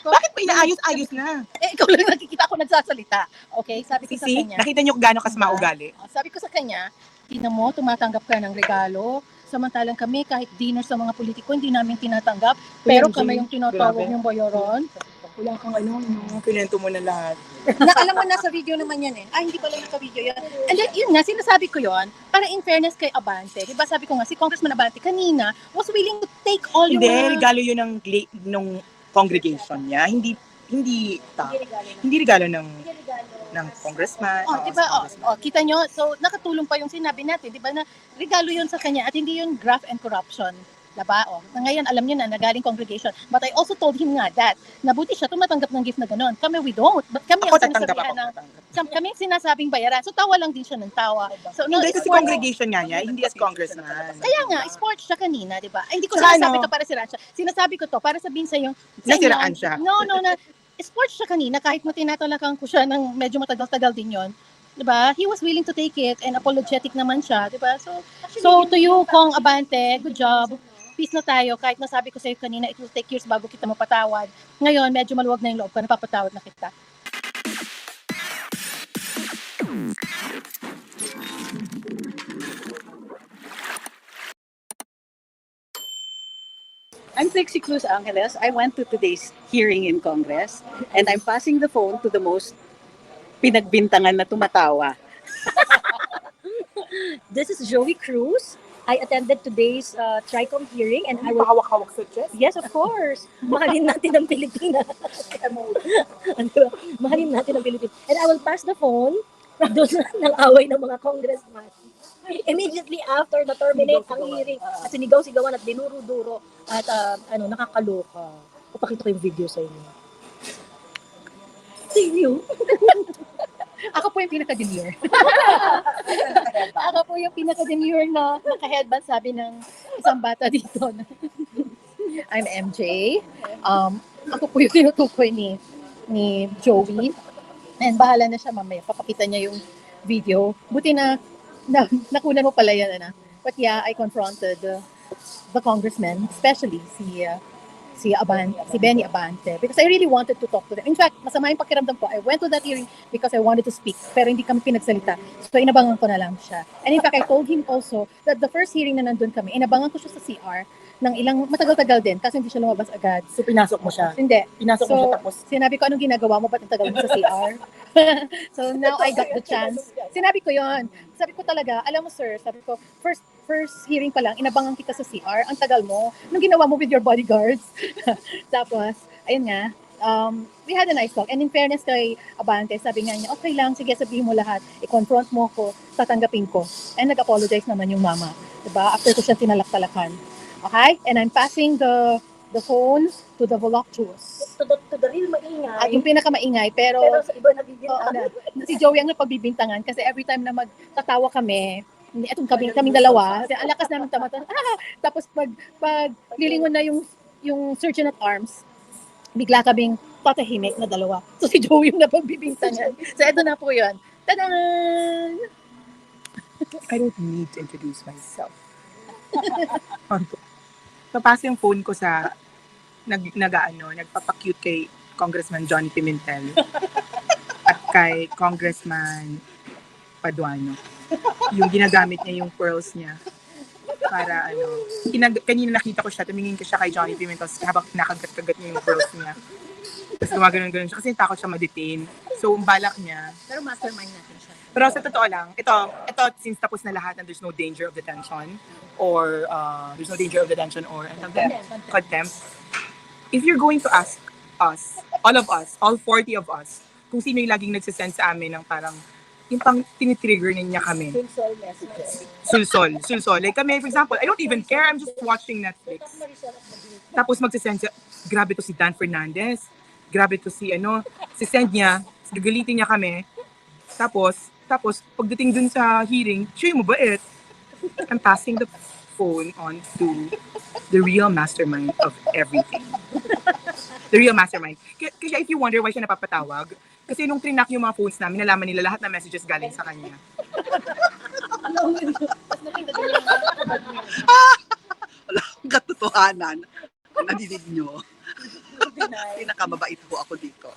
Bakit may inaayos-ayos na? Ikaw lang nakikita ako nagsasalita. Okay, sabi ko sa See, kanya. nakita niyo gaano kasama ugali. Sabi ko sa kanya, tingnan mo, tumatanggap ka ng regalo. Samantalang kami, kahit dinner sa mga politiko, hindi namin tinatanggap. Pero kami yung tinatawag yung bayaran. Wala kang pinento mo na lahat. Alam mo, nasa video naman yan eh. Hindi pala naka-video yan. And then, yun nga, sinasabi ko yun, para in fairness kay Abante. Diba sabi ko nga, si Congressman Abante kanina was willing to take all yung Hindi, regalo yun ng congregation niya. Hindi regalo ng congressman. Diba? Kita nyo? So, nakatulong pa yung sinabi natin, diba, na regalo yun sa kanya at hindi yun graft and corruption. Diba? Ngayon, alam nyo na, nagaling congregation. But I also told him nga that, nabuti siya tumatanggap ng gift na gano'n. Kami, we don't. But kami ang sinasabihan kami sinasabing bayaran. So, tawa lang din siya ng tawa. So, hindi kasi congregation nga niya, hindi as congressman. Kaya nga, sports siya kanina, diba? Hindi ko sinasabi to para siraan siya. Sinasabi ko to para sabihin sa yung... Nasiraan siya. No, sports siya kanina, kahit mo tinatalakan ko siya ng medyo matagal-tagal din yon. Diba? He was willing to take it and apologetic naman siya, diba? So to you, Kong Abante, good job. Peace na tayo. Kahit nasabi ko sa'yo kanina, it will take years bago kita mapatawad. Ngayon, medyo maluwag na yung loob ko, napapatawad na kita. I'm Trixie Cruz Angeles. I went to today's hearing in Congress and I'm passing the phone to the most pinagbintangan na tumatawa. This is Joey Cruz. I attended today's TRICOM hearing and I will... Hawak-hawak sa chest? Yes, of course. Mahalin natin ang Pilipinas. Mahalin natin ang Pilipinas. And I will pass the phone doon ng away ng mga congressman. Immediately after na-terminate ang hearing, at sinigaw-sigawan at dinuro-duro at nakakaloka. Papakita ko yung video sa inyo. See you. Ako po yung pinaka-demure. Ako po yung pinaka-demure na naka-headband, sabi ng isang bata dito. I'm MJ. Ako po yung tinutukoy ni Joey. And bahala na siya mamaya. Papakita niya yung video. Buti na nakunan mo pala yan, Ana. But yeah, I confronted the congressman, especially si Benny Abante, because I really wanted to talk to them. In fact, masama yung pakiramdam ko. I went to that hearing because I wanted to speak, pero hindi kami pinagsalita. So, inabangan ko na lang siya. And in fact, I told him also that the first hearing na nandun kami, inabangan ko siya sa CR ng ilang matagal-tagal din kasi hindi siya lumabas agad. So, pinasok mo siya? Hindi. Pinasok mo siya tapos? Sinabi ko, anong ginagawa mo? Ba't ang tagal mo sa CR? So, now I got the chance. Sinabi ko yon. Sabi ko talaga, alam mo sir, sabi ko, first hearing pa lang, inabangan kita sa CR, ang tagal mo. Anong ginawa mo with your bodyguards? Tapos, ayun nga, we had a nice talk. And in fairness kay Abante, sabi nga niya, okay lang, sige, sabihin mo lahat. I-confront mo ko, tatanggapin ko. And nag-apologize naman yung mama. Diba? After ko siya tinalak-talakan. Okay? And I'm passing the phone to the voluptuous. To the real maingay. At yung pinaka-maingay, pero sa iba nabibintangan. si Joey ang napagbibintangan kasi every time na magtatawa kami, itong kaming dalawa, ang lakas namin tamatan. Tapos pag lilingon na yung surgeon at arms, bigla kaming tatahimik na dalawa. So si Joey yung napagbibintangan. So eto na po yun. Tadaan! I don't need to introduce myself. Papasa yung phone ko sa nagpapakute kay Congressman Johnny Pimentel at kay Congressman Paduano. Yung ginagamit niya yung pearls niya para kanina nakita ko siya, tumingin ko siya kay Johnny Pimentel habang nakagat-kagat niya yung pearls niya. Tapos gumagano'n siya kasi takot siya ma-detain. So, ang balak niya. Pero mastermind natin siya. Pero sa totoo lang, ito since tapos na lahat and there's no danger of detention or contempt. If you're going to ask us, all 40 of us, kung sino yung laging nagsisend sa amin ng parang yung pang tinitrigger niya kami. Sulsol. Like kami, for example, I don't even care. I'm just watching Netflix. Tapos magsisend siya, grabe to si Dan Fernandez. Grabe to si send niya, gagalitin niya kami. Tapos pagdating dun sa hearing, siya yung mabait. I'm passing the phone on to the real mastermind of everything. The real mastermind. Kasi if you wonder why siya napapatawag, kasi nung trinak yung mga phones namin, nalaman nila lahat na messages galing sa kanya. Wala akong katotohanan. Nadidig nyo. Pinakamabait po ako dito.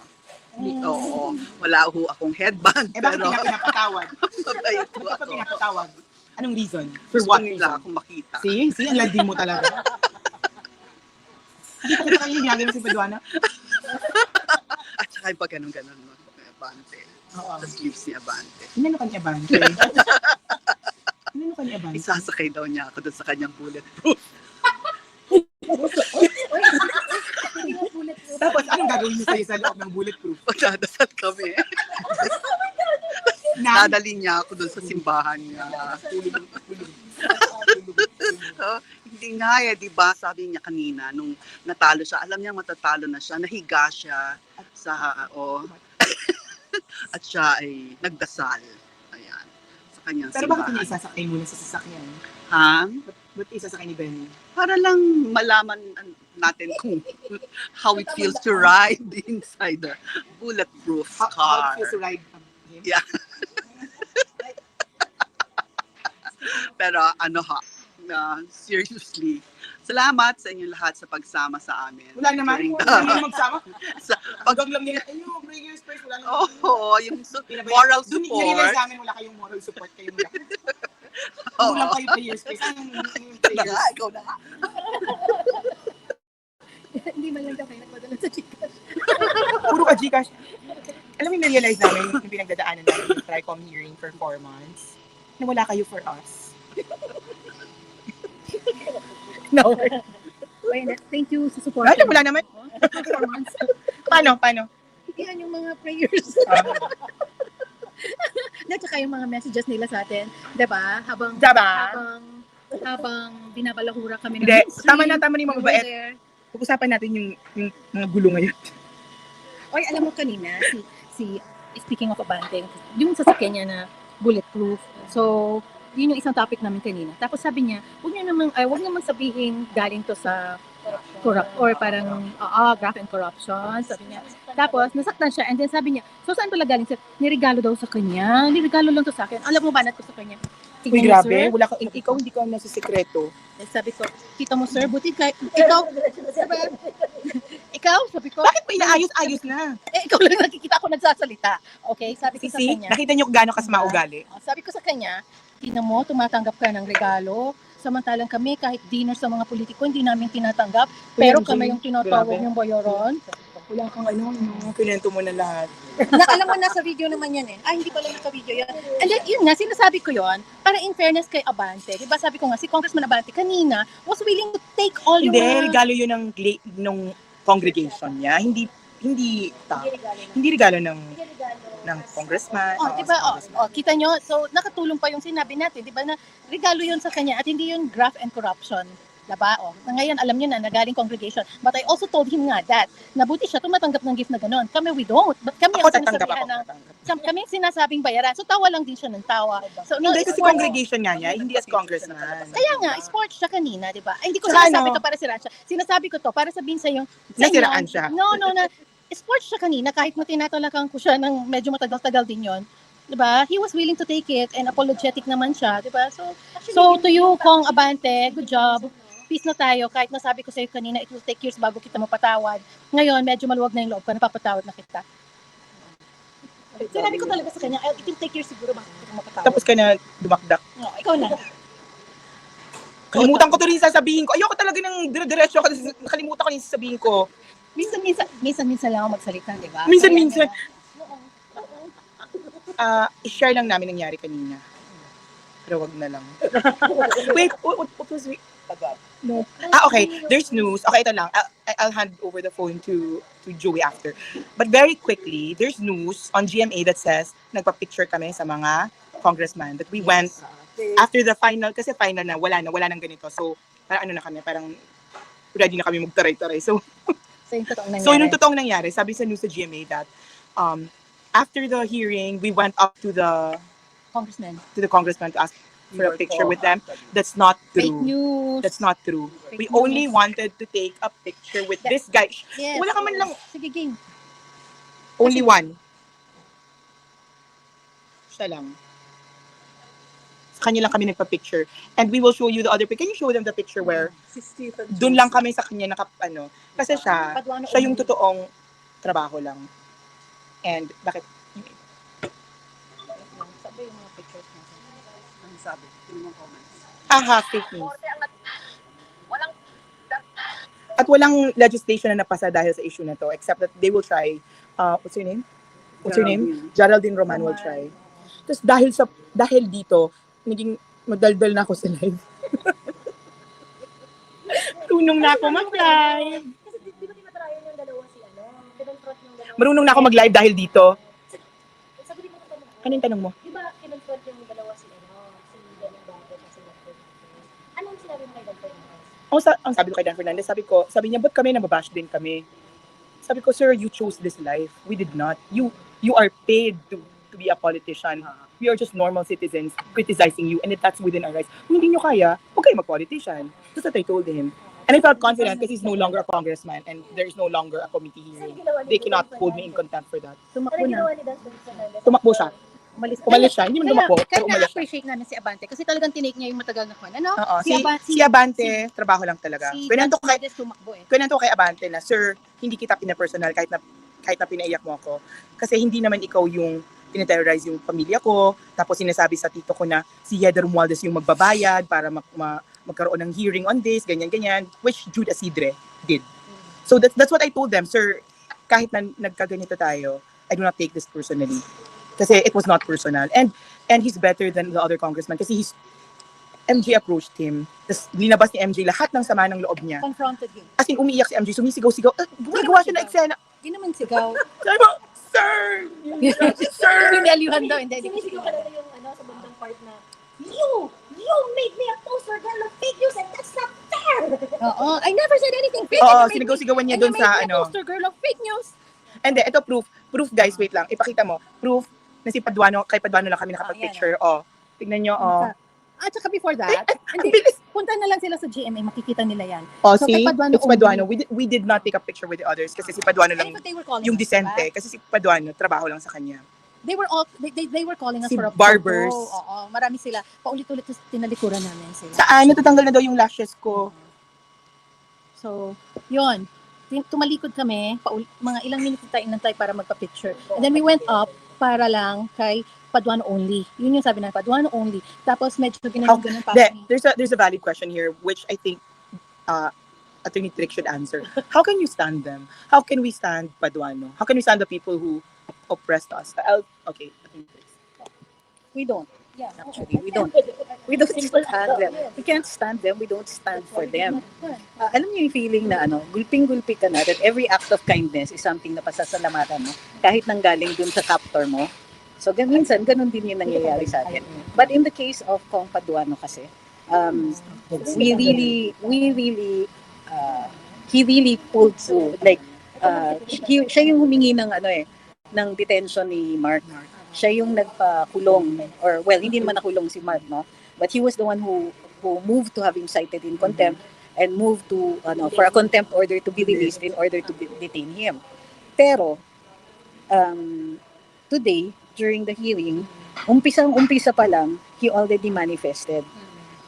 Oo, wala ho akong headband, Eh, bakit pero pinapatawad? mabait po Bakit ka ako. pinapatawad? Anong reason? For Gusto what nila reason? akong makita. See, ang landi mo talaga. Hindi pa kita kayo yung gagawin si Paduana? At saka yung pag ganun-ganun mo, Abante. Oo. Tapos leaves ni Abante. Inano ka niya ba? Inano ka niya ba? Isasakay daw niya ako doon sa kanyang bulletproof. Tapos anong gagawin niyo sa'yo sa loob ng bulletproof? Magdadasal kami. Na? Dadali niya ako doon sa simbahan niya. Hindi nga di ba? Sabi niya kanina, nung natalo siya, alam niya matatalo na siya, nahiga siya sa, at siya ay nagdasal. Ayan. Sa kanyang Pero bakit simbahan. niya isasakay muna sa sasakyan? Ha? Ba't isasakay ni Benny? Para lang malaman natin kung how it feels to ride inside the bulletproof How car. it feels to ride him? Yeah. Pero seriously, salamat sa inyong lahat sa pagsama sa amin. Wala naman. During Wala naman magsama. Sa- Hanggang lang nila, ayun, prayers first. Wala naman. Oo, yung moral Doon nililis support. namin, wala kayong moral support. Kayong wala. Oo. Kulang kayo prayers first. Anong Na prayers? nga, ikaw na nga. Hindi man lang daw kayo nagpadala sa Gcash. Puro ka Gcash. Alam mo yung na-realize namin, yung pinagdadaanan namin yung TRICOM hearing for 4 months, na wala kayo for us. No. Wait, thank you sa support. Wala naman. Paano? Yan yung mga prayers. At saka yung mga messages nila sa atin, 'di ba? Habang binabalahura kami ng Hindi, ministry, tama na yung mga we were mabait. there. Pag-usapan natin yung mga gulo ngayon. Oy, alam mo kanina, si speaking of Abante, yung sasakyan niya na bulletproof. So, yun yung isang topic namin kanina. Tapos sabi niya, wag naman sabihin galing to sa corrupt or parang graft and corruption, sabi niya. Tapos nasaktan siya and then sabi niya, so saan pala galing? Niregalo daw sa kanya. Niregalo lang to sa akin. Alam mo ba na to sa kanya? Uy, Tingnan mo, grabe. sir. Wala ka, ikaw hindi ka nasa sikreto. Eh, sabi ko, kita mo sir, buti ikaw, ikaw, sabi ko, Bakit pa inaayos-ayos na? ikaw lang nakikita ako nagsasalita. Okay, sabi ko sa See, kanya. nakita niyo kung gaano kasama ugali. Sabi ko sa kanya, tingnan mo, tumatanggap ka ng regalo. Samantalang kami, kahit dinner sa mga politiko, hindi namin tinatanggap. Pero Uy, kami yung tinatawag grabe. yung bayaran. Wala kang pinento mo na lahat. Alam mo, nasa video naman yan eh. Ay, hindi pala naka-video yan. And then, yun nga, sinasabi ko yon para in fairness kay Abante. Diba sabi ko nga, si Congressman Abante kanina was willing to take all yung Hindi, regalo yun ng congregation niya. Hindi regalo ng congressman. Oh, di ba? Oh, kita nyo? So, nakatulong pa yung sinabi natin, di ba, na regalo yun sa kanya at hindi yun graft and corruption. Diba? Oh, na ngayon, alam nyo na, nagaling congregation. But I also told him nga that, nabuti siya tumatanggap ng gift na gano'n. Kami, we don't. But kami Ako ang tatanggap sinasabihan ako. ng, kami ang sinasabing bayaran. So, tawa lang din siya ng tawa. So, no, Hindi, kasi sports- congregation nga niya, hindi as congressman. Kaya nga, sports siya kanina, di ba? Ay, hindi ko Saka sinasabi ano? to para siraan siya. Sinasabi ko to para sabihin sa yung Nasiraan siya. No, na sports siya kanina kahit mo tinatalakan ko siya ng medyo matagal-tagal din yon. 'Di ba? He was willing to take it and apologetic naman siya, 'di ba? So to you, Kong Abante, good job. Peace na tayo kahit nasabi ko sa iyo kanina it will take years bago kita mapatawad. Ngayon, medyo maluwag na yung loob ko, napapatawad na kita. Sinabi ko talaga sa kanya, it will take years siguro bago kita mapatawad. Tapos ka na dumakdak. No, ikaw na. Kalimutan ko to rin sasabihin ko. Ayoko talaga ng dire-diretso kasi nakalimutan ko yung sasabihin ko. Minsan lang ako magsalita, di ba? Minsan. I-share lang namin nangyari kanina. Pero wag na lang. Wait, what was we? No. Okay. There's news. Okay, ito lang. I'll hand over the phone to Joey after. But very quickly, there's news on GMA that says nagpa-picture kami sa mga congressman that we went after the final, kasi final na, wala nang ganito. So, parang ano na kami, parang ready na kami magtaray-taray. So, yung totoong nangyari, sabi sa news sa GMA that after the hearing, we went up to the congressman to ask for a picture with them. That's not Fake true. news. That's not true. Fake We news. only wanted to take a picture with this guy. Yes. Wala ka man lang, Sige, game. only one. Siya lang. kanya lang kami nagpa-picture. And we will show you the other picture. Can you show them the picture where doon lang kami sa kanya kasi siya yung totoong trabaho lang. And bakit? Sabi yung mga pictures natin. Ang sabi, yung mga comments. Fake news. At walang legislation na napasa dahil sa issue na to, except that they will try, what's her name? Geraldine Roman will try. Tapos dahil dito, naging magdaldal na ako sa live. Marunong na ako mag-live. Kasi di ba tinatrayan yung dalawa si kinonfront yung dalawa. Marunong na ako mag-live dahil dito. Sagutin mo ang tanong ko. Ano yung tanong mo? Di ba kinonfront yung dalawa si Danny Bagot at si Dan Fernandez? Anong sinabi mo kay Dan Fernandez? Ang sabi ko kay Dan Fernandez, sabi niya, ba't kami nababash din kami? Sabi ko, sir, you chose this life. We did not. You are paid to be a politician. We are just normal citizens criticizing you, and if that's within our rights. Kung hindi nyo kaya, huwag kayo mag-politician. That's what I told him. And I felt confident because he's no longer a congressman and there's no longer a committee hearing. They cannot hold me in contempt for that. Tumakbo Ano na. ginawa ni Dan Fernandez? Tumakbo siya. Umalis siya. Hindi man tumakbo, pero Kaya umalis siya. na-appreciate namin si Abante kasi talagang tinake niya yung matagal na kwan. Ano? Oo, Si si Abante, trabaho lang talaga. Si Kwento ko kay Fernandez tumakbo eh. kwento ko kay Abante na, sir, hindi kita pinapersonal kahit na pinaiyak mo ako. Kasi hindi naman ikaw yung tineterrorize yung pamilya ko. Tapos sinasabi sa tito ko na si Yeder Romualdez yung magbabayad para magkaroon ng hearing on this, ganyan-ganyan, which Jude Asidre did. So that's what I told them, sir, kahit na nagkaganito tayo, I do not take this personally. Kasi it was not personal. And he's better than the other congressman kasi MJ approached him. Tapos linabas ni MJ lahat ng sama ng loob niya. Confronted him. As in, umiiyak si MJ, sumisigaw-sigaw. Gumagawa siya ng eksena. Hindi naman sigaw. Sabi mo, sir! Sir! Pinaliuhan daw. Hindi. Sinisigaw ka na yung sa bandang part na, You made me a poster girl of fake news and that's not fair! Oo. I never said anything fake. Oo, And you made sinigaw-sigawan niya me- doon and you sa made me a poster girl of fake news. And then, ito proof. Proof, guys, wait lang. Ipakita mo. Proof na si Paduano, kay Paduano lang kami nakapag-picture. Tignan nyo, At saka before that, Ang hindi, bilis. punta na lang sila sa GMA, makikita nila yan. So, See? kay Paduano It's Paduano. only. We did not take a picture with the others kasi si Paduano Ano lang ba they were calling yung us, disente. diba? Kasi si Paduano, trabaho lang sa kanya. They were all, they were calling us Si for a barbers. photo. Oo, marami sila. Paulit-ulit tinalikuran namin sila. Saan? Natatanggal na daw yung lashes ko. So, yun. Tumalikod kami, mga ilang minutes tayo inantay para magpa-picture. And then we went up para lang kay Paduano only. Yun yung sabi na Paduano only. Tapos medyo ganun pa. There's a valid question here which I think Attorney Trick should answer. How can you stand them? How can we stand Paduano? How can we stand the people who oppressed us? Okay. Attorney Trick. We don't. Yeah. Actually, we don't. We don't stand them. We can't stand them. We don't stand for them. Alam niyo yung feeling na gulping-gulpi ka na that every act of kindness is something na pasasalamatan mo kahit nanggaling dun sa captor mo. So, minsan, ganun din yung nangyayari sa atin. But in the case of Kong Paduano kasi, he really pulled through. Like, siya yung humingi ng ng detention ni Mark. Siya yung nagpakulong, or well, hindi naman nakulong si Mark, no? But he was the one who moved to have him cited in contempt and moved to for a contempt order to be released in order to detain him. Pero today, during the hearing, umpisa pa lang, he already manifested.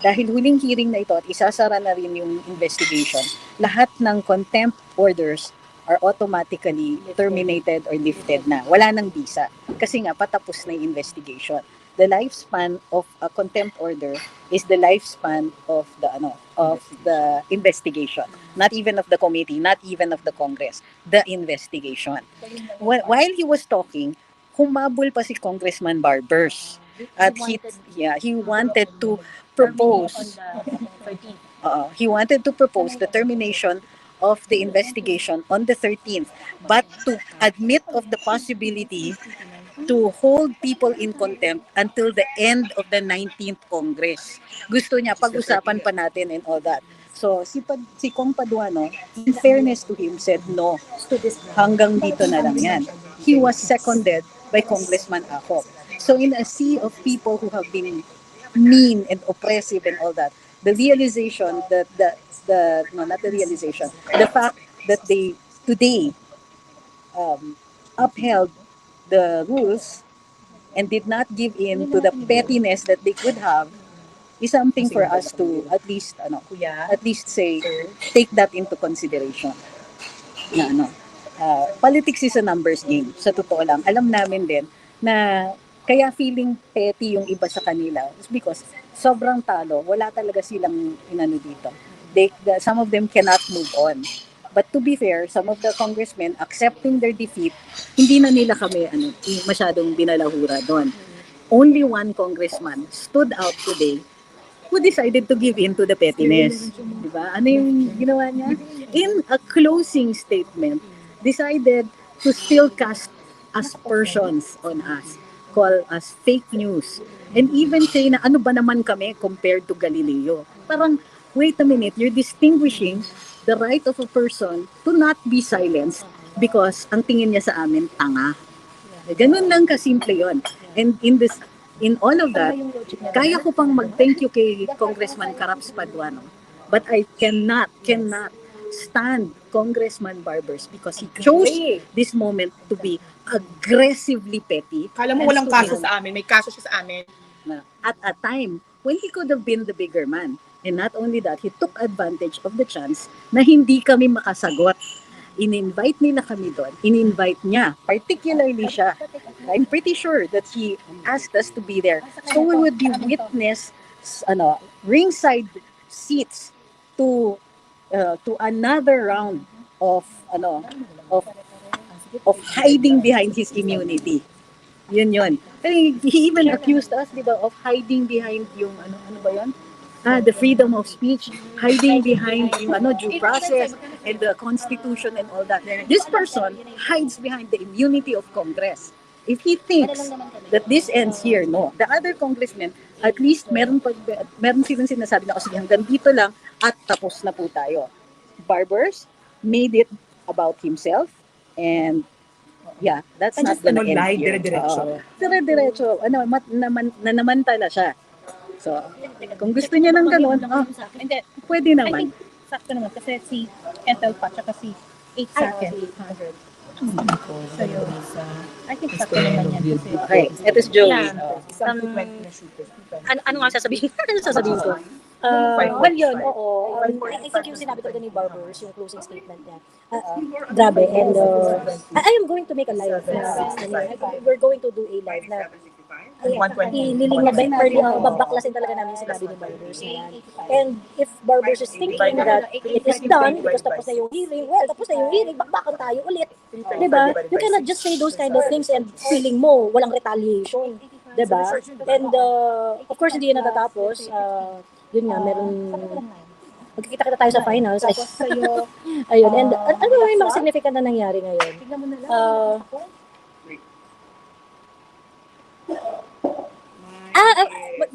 Dahil huling hearing na ito at isasara na rin yung investigation, lahat ng contempt orders are automatically terminated or lifted na. Wala nang bisa. Kasi nga, patapos na yung investigation. The lifespan of a contempt order is the lifespan of the investigation. Not even of the committee, not even of the Congress. The investigation. While he was talking, humabol pa si Congressman Barbers. At he wanted to propose the termination of the investigation on the 13th, but to admit of the possibility to hold people in contempt until the end of the 19th Congress. Gusto niya pag-usapan pa natin and all that. So si Kong Paduano, in fairness to him, said no, hanggang dito na lang yan. He was seconded by Congressman Acop. So in a sea of people who have been mean and oppressive and all that, the realization that the fact that they today upheld the rules and did not give in to the pettiness that they could have is something for us to at least say, take that into consideration. Na politics is a numbers game. Sa totoo lang, alam namin din na kaya feeling petty yung iba sa kanila is because sobrang talo, wala talaga silang inano dito. Some of them cannot move on. But to be fair, some of the congressmen accepting their defeat, hindi na nila kami masyadong binalahura doon. Only one congressman stood out today who decided to give in to the pettiness. Diba? Ano yung ginawa niya? In a closing statement, decided to still cast aspersions on us, call us fake news, and even say na ano ba naman kami compared to Galileo. Parang, wait a minute, you're distinguishing the right of a person to not be silenced because ang tingin niya sa amin, tanga. Ganun lang kasimple yon. And in all of that, kaya ko pang mag-thank you kay Congressman Caraps Paduano. But I cannot stand Congressman Barbers because he chose this moment to be aggressively petty. Kala mo walang kaso sa amin, may kaso siya sa amin. At a time when he could have been the bigger man. And not only that, he took advantage of the chance na hindi kami makasagot. In-invite nila kami doon. In-invite niya, particularly siya. I'm pretty sure that he asked us to be there. So we would be ringside seats to another round of hiding behind his immunity. Yun. He even accused us, di ba, of hiding behind yung ano ba yun? The freedom of speech, hiding behind yung due process and the Constitution and all that. This person hides behind the immunity of Congress. If he thinks that this ends here, no. The other congressmen, at least meron silang sinasabi na, sige, hanggang dito lang at tapos na po tayo. Barbers made it about himself and yeah, that's not gonna end here. Dire-diretso. Namantala siya. So, kung gusto niya ng gano'n, Hindi, pwede I naman. think sakto naman kasi si Ethel pa tsaka si 8 seconds. So yun. I think sakto naman yan kasi. Okay, ito si Joey. Ano nga sasabihin? Ano sasabihin ko? Well, yun, oo. I think yung sinabi talaga ni Barbers, yung closing statement niya. Grabe. And I am going to make a live. We're going to do a live na babaklasin talaga namin yung sinabi ni Barbers na yan. And if Barbers is thinking that it is done because tapos na yung hearing, bakbakan tayo ulit. Diba? You cannot just say those kind of things and feeling mo walang retaliation. Diba? And of course, hindi yun natatapos. Yun nga, magkikita-kita tayo sa finals. Ayun. And ano ba yung mga significant na nangyari ngayon?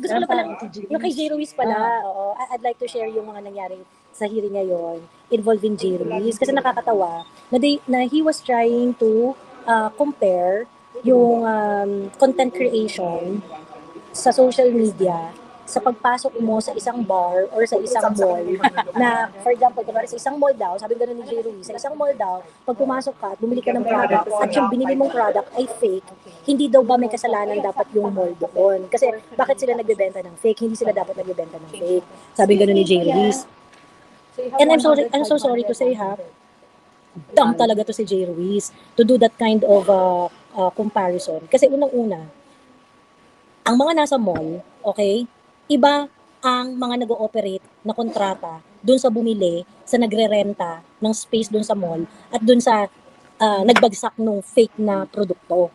Gusto ko pala, yung kay J. Ruiz pala, oo, I'd like to share yung mga nangyari sa hearing ngayon involving J. Ruiz. Kasi nakakatawa na he was trying to compare yung content creation sa social media sa pagpasok mo sa isang bar or sa isang mall na, for example, sa isang mall daw, sabi gano'n ni J. Ruiz, sa isang mall daw, pag pumasok ka at bumili ka ng product at yung binili mong product ay fake, hindi daw ba may kasalanan dapat yung mall doon? Kasi bakit sila nagbebenta ng fake? Hindi sila dapat nagbebenta ng fake. Sabi gano'n ni J. Ruiz. And I'm so sorry to say dumb talaga to si J. Ruiz to do that kind of comparison. Kasi unang-una, ang mga nasa mall, okay, iba ang mga nag-ooperate na kontrata doon sa bumili, sa nagre-renta ng space doon sa mall at doon sa nagbagsak ng fake na produkto.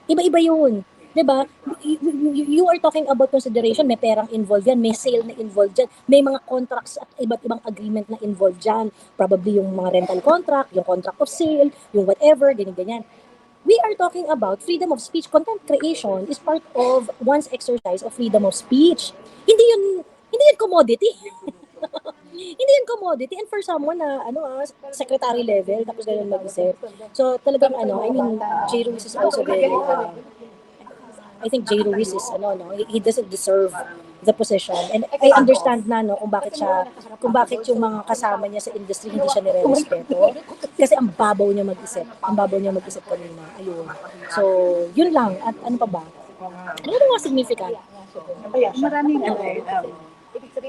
Iba-iba yun. Diba? You are talking about consideration, may perang involved yan, may sale na involved dyan, may mga contracts at iba't ibang agreement na involved dyan. Probably yung mga rental contract, yung contract of sale, yung whatever, ganyan-ganyan. We are talking about freedom of speech. Content creation is part of one's exercise of freedom of speech. Hindi yun commodity. Hindi yun commodity. And for someone na secretary level tapos ganun mag-isip. So talagang J. Ruiz is also very I think J. Ruiz is he doesn't deserve the position. And I understand na kung bakit yung mga kasama niya sa industry hindi siya nire-respeto. Kasi ang babaw niya mag-isip. Kanina. Ayun. So, yun lang. At ano pa ba? Ano mga significant? Maraming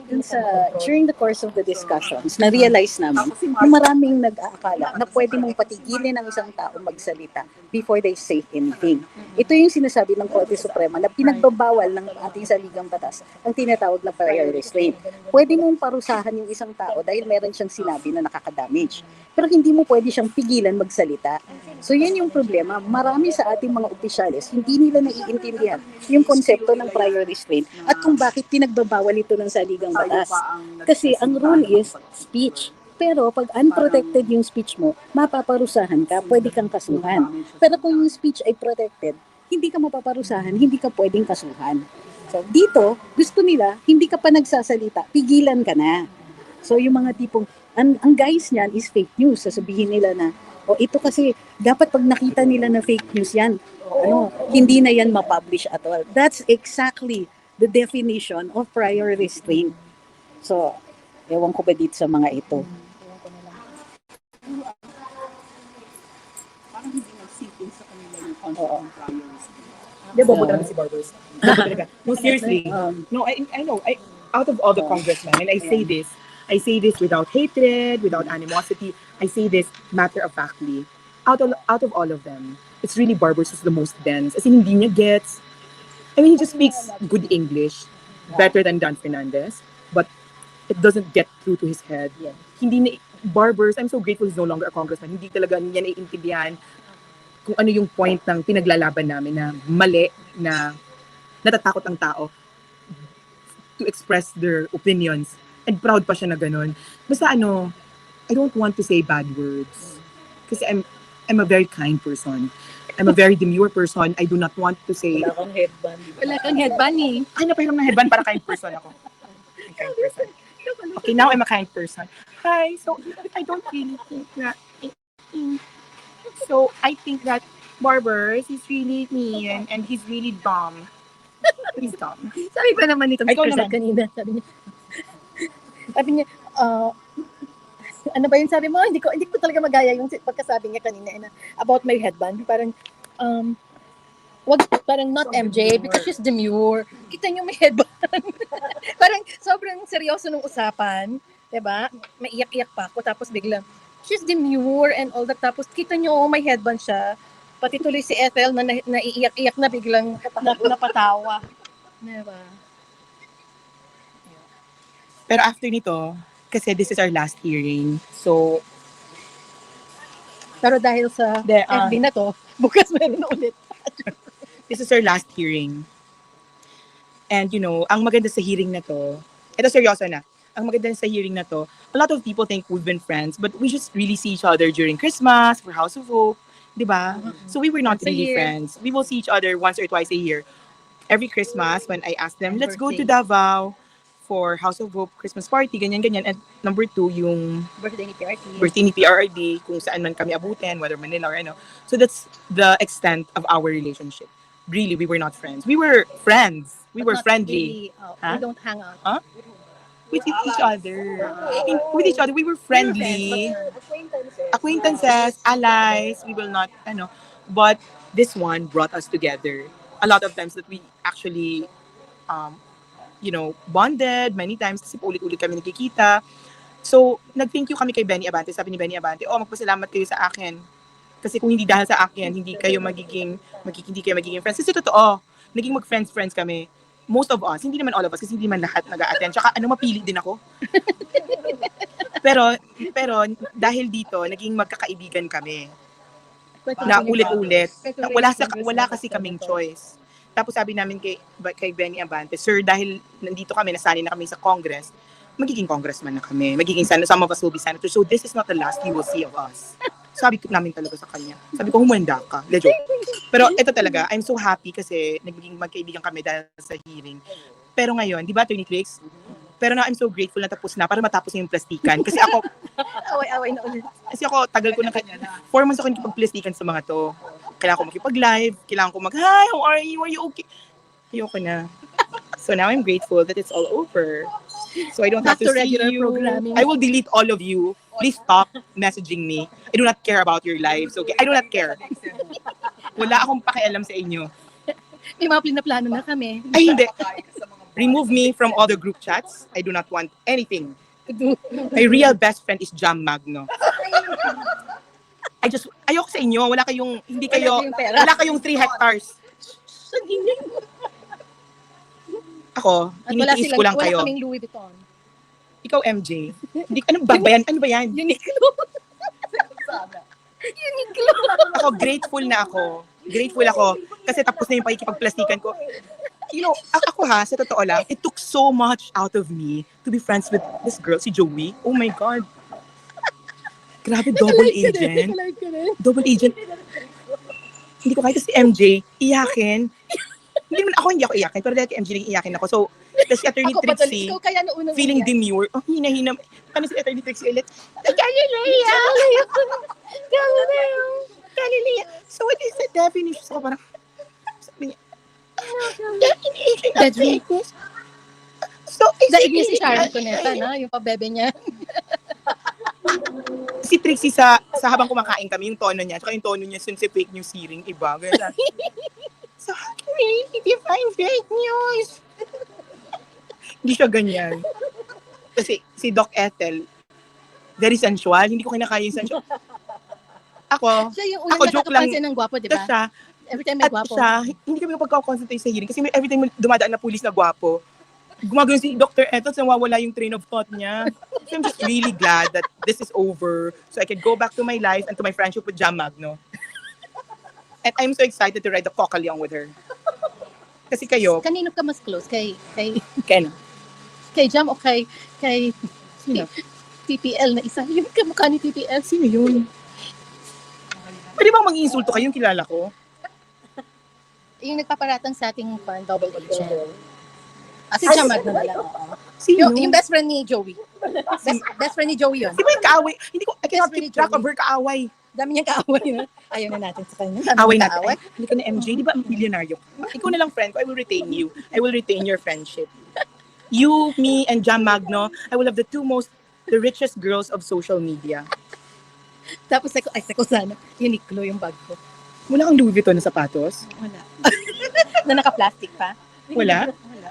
Dun sa, during the course of the discussions, na-realize namin na maraming nag-aakala na pwede mong patigilin ang isang tao magsalita before they say anything. Ito yung sinasabi ng Korte Suprema na pinagbabawal ng ating saligang batas ang tinatawag na prior restraint. Pwede mong parusahan yung isang tao dahil meron siyang sinabi na nakaka-damage. Pero hindi mo pwede siyang pigilan magsalita. So yan yung problema. Marami sa ating mga opisyalis, hindi nila naiintindihan yung konsepto ng prior restraint at kung bakit pinagbabawal ito ng saligang batas. Kasi ang rule is speech. Pero pag unprotected yung speech mo, mapaparusahan ka, pwede kang kasuhan. Pero kung yung speech ay protected, hindi ka mapaparusahan, hindi ka pwedeng kasuhan. So dito, gusto nila, hindi ka pa nagsasalita, pigilan ka na. So yung mga tipong, ang guys niyan is fake news. Sasabihin nila na, ito kasi, dapat pag nakita nila na fake news yan, hindi na yan ma-publish at all. That's exactly the definition of prior restraint. So, ewan ko ba dito sa mga ito. Parang hindi nag-sitting sa kanila yung concept Oo. ng priors. Di, bobo talaga si Barbers. Bobo talaga. No, seriously. No, I know. Out of all the congressmen, and I say this without hatred, without animosity. I say this matter-of-factly. Out of all of them, it's really Barbers who's the most dense. As in, hindi niya gets. I mean, he just speaks good English, better than Dan Fernandez, but it doesn't get through to his head. Hindi na, Barbers, I'm so grateful he's no longer a congressman. Hindi talaga niya naiintindihan kung ano yung point ng pinaglalaban namin na mali, na natatakot ang tao to express their opinions. And proud pa siya na ganun. Basta I don't want to say bad words. Kasi I'm a very kind person. I'm a very demure person. I do not want to say... Wala kang headband. Wala kang headband eh. Ay, napahiram ng headband para kind person ako. I'm a kind person. Okay, now I'm a kind person. Hi, so I don't really think that... So I think that Barbers is really mean and he's really dumb. He's dumb. Sabi ko naman nito, Ikaw Mr. naman. kanina, sabi niya, ano ba yung sabi mo? Hindi ko talaga magaya yung pagkasabi niya kanina about my headband. Parang, parang not MJ because she's demure. Kita niyo may headband. Parang sobrang seryoso nung usapan. Diba? May iyak-iyak pa ako. Tapos biglang, she's demure and all that. Tapos kita niyo, may headband siya. Pati tuloy si Ethel na naiiyak-iyak na biglang napatawa. Diba? Pero after nito, kasi this is our last hearing, so Pero dahil sa FB na to, bukas meron ulit. this is our last hearing. And ang maganda sa hearing na to, ito seryoso na, ang maganda sa hearing na to, a lot of people think we've been friends, but we just really see each other during Christmas, for House of Hope, di ba? So we were not Once a really year. friends. We will see each other once or twice a year. Every Christmas, when I ask them, And let's go to birthday. Davao for House of Hope Christmas party, ganyan-ganyan. And number 2, yung Birthday ni PRT. birthday ni PRRD, kung saan man kami abutin, whether Manila or ano. So that's the extent of our relationship. Really, we were not friends. We were friends. We were But not friendly. really, Huh? we don't hang out. With each other. With each other, we were friendly. Acquaintances, allies. We will not, but this one brought us together. A lot of times that we actually, bonded many times kasi ulit-ulit kami nagkikita. So, nag-thank you kami kay Benny Abante. Sabi ni Benny Abante, magpasalamat kayo sa akin. Kasi kung hindi dahil sa akin, hindi kayo magiging friends. Kasi totoo, naging mag-friends kami. Most of us, hindi naman all of us, kasi hindi naman lahat nag-a-attend. Tsaka mapili din ako. pero dahil dito, naging magkakaibigan kami. Na ulit-ulit. Wala kasi kaming choice. Tapos sabi namin kay Benny Abante, Sir, dahil nandito kami, nasanay na kami sa Congress, magiging congressman na kami. Some of us will be senators. So this is not the last you will see of us. Sabi ko namin talaga sa kanya. Sabi ko, humanda ka. Legit. Pero ito talaga, I'm so happy kasi naging magkaibigan kami dahil sa hearing. Pero ngayon, di ba, Attorney Trix? Pero na I'm so grateful na tapos na para matapos na yung plastikan. Kasi ako, Away-away na ulit. Kasi ako, tagal ko na, 4 months ako nakipag-plastikan sa mga to. Kailangan ko makipag-live, kailangan ko hi, how are you? Are you okay? Ayoko na. So now I'm grateful that it's all over. So I don't Back have to to see regular you. programming. I will delete all of you. Please stop messaging me. I do not care about your lives, okay? I do not care. Wala akong pakialam sa inyo. May mga plano na kami. Ay, hindi. Remove me from all the group chats. I do not want anything to do. My real best friend is Jam Magno. Ayoko sa inyo. Hindi kayo, kayong pera. wala kayong 3 hectares. Ako, At wala tinitiis ko lang wala kayo. kaming Louis Vuitton. Ikaw, MJ. Ano ba yan? Ano ba yan? Uniqlo. Uniqlo. Ako, grateful na ako. Grateful ako. Kasi tapos na yung pakikipagplastikan ko. You know, ako sa totoo lang, it took so much out of me to be friends with this girl, si Joey. Oh my God. Grabe, double agent. Double agent. Hindi ko kahit si MJ, iyakin. Hindi ako iyakin, pero dahil kay MJ, iyakin ako. So, tapos si Attorney Ako pa tuloy. Trixie, Ikaw kaya noong unang feeling umiyak. demure. Oh, hina-hina. Ano si Attorney Trixie ulit? Galileo. So, what is the definition? So, parang, sabi niya, definition of That's right. fakeness. So, Daig niya si Sharon Cuneta, na? Yung pabebe niya. si Trixie sa habang kumakain kami, yung tono niya, tsaka yung tono niya since si fake news hearing, iba. Ganyan. So, how can we define fake news? Hindi siya ganyan. Kasi si Doc Ethel, very sensual. Hindi ko kinakaya yung sensual. Ako, Siya yung unang Ako, joke lang. nakakapansin ng gwapo, di tapos ba? siya, Every time may at gwapo. siya, hindi kami pagka-concentrate sa hearing kasi every time dumadaan na pulis na gwapo, gumagano si Dr. Ethel, nawawala yung train of thought niya. So I'm just really glad that this is over so I can go back to my life and to my friendship with Jam Magno. And I'm so excited to ride the Cocalyong with her. Kasi kayo, Kanino ka mas close? Ken, Kay Jam o kay Sino? TPL na isa? Yung kamukha ni TPL. Sino yun? Pwede bang mag-iinsulto kayo yung kilala ko? Yung nagpaparatang sa ating double agent. Si Jam Magno na lang. Sino? Yung best friend ni Joey. Best friend ni Joey yun. Di ba yung kaaway? Hindi ko, I cannot Yes, keep track of her kaaway. Dami niyang kaaway. No? Ayaw na natin sa kanya. Dami Away niyang natin. kaaway. Hindi ka na MJ, di ba milyonaryo ka? Ikaw na lang friend ko, I will retain you. I will retain your friendship. You, me, and Jam Magno, I will have the richest girls of social media. Tapos ako sana, Uniqlo yung bag ko. Wala kang Louis Vuitton na sapatos? Wala. Na naka-plastic pa? Wala? Wala.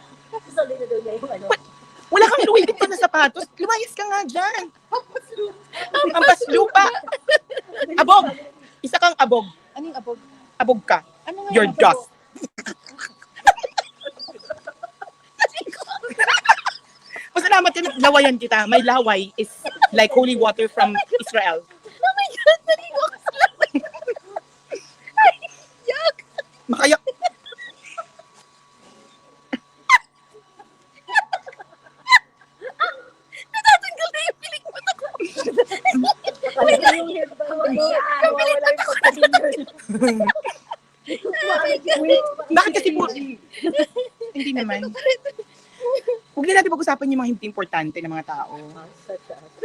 Sabi na daw niya yung ano. Wala kang Louis Vuitton na sapatos? Lumayas ka nga dyan. Ang paslupa. Abog. Isa kang abog. Ano yung abog? Abog ka. Ano nga You're yung abog? dust. Pasalamat yan, lawayan kita. My laway is like holy water from Israel. Oh my God, naligo ka sa laway. Ay, yuck! Makayak. Natatanggal na yung pilik mo ako. Wala yung headband mo. Wala yung pagkasinyo. Bakit kasi po? Hindi naman. Huwag na natin pag-usapan yung mga hindi importante ng mga tao.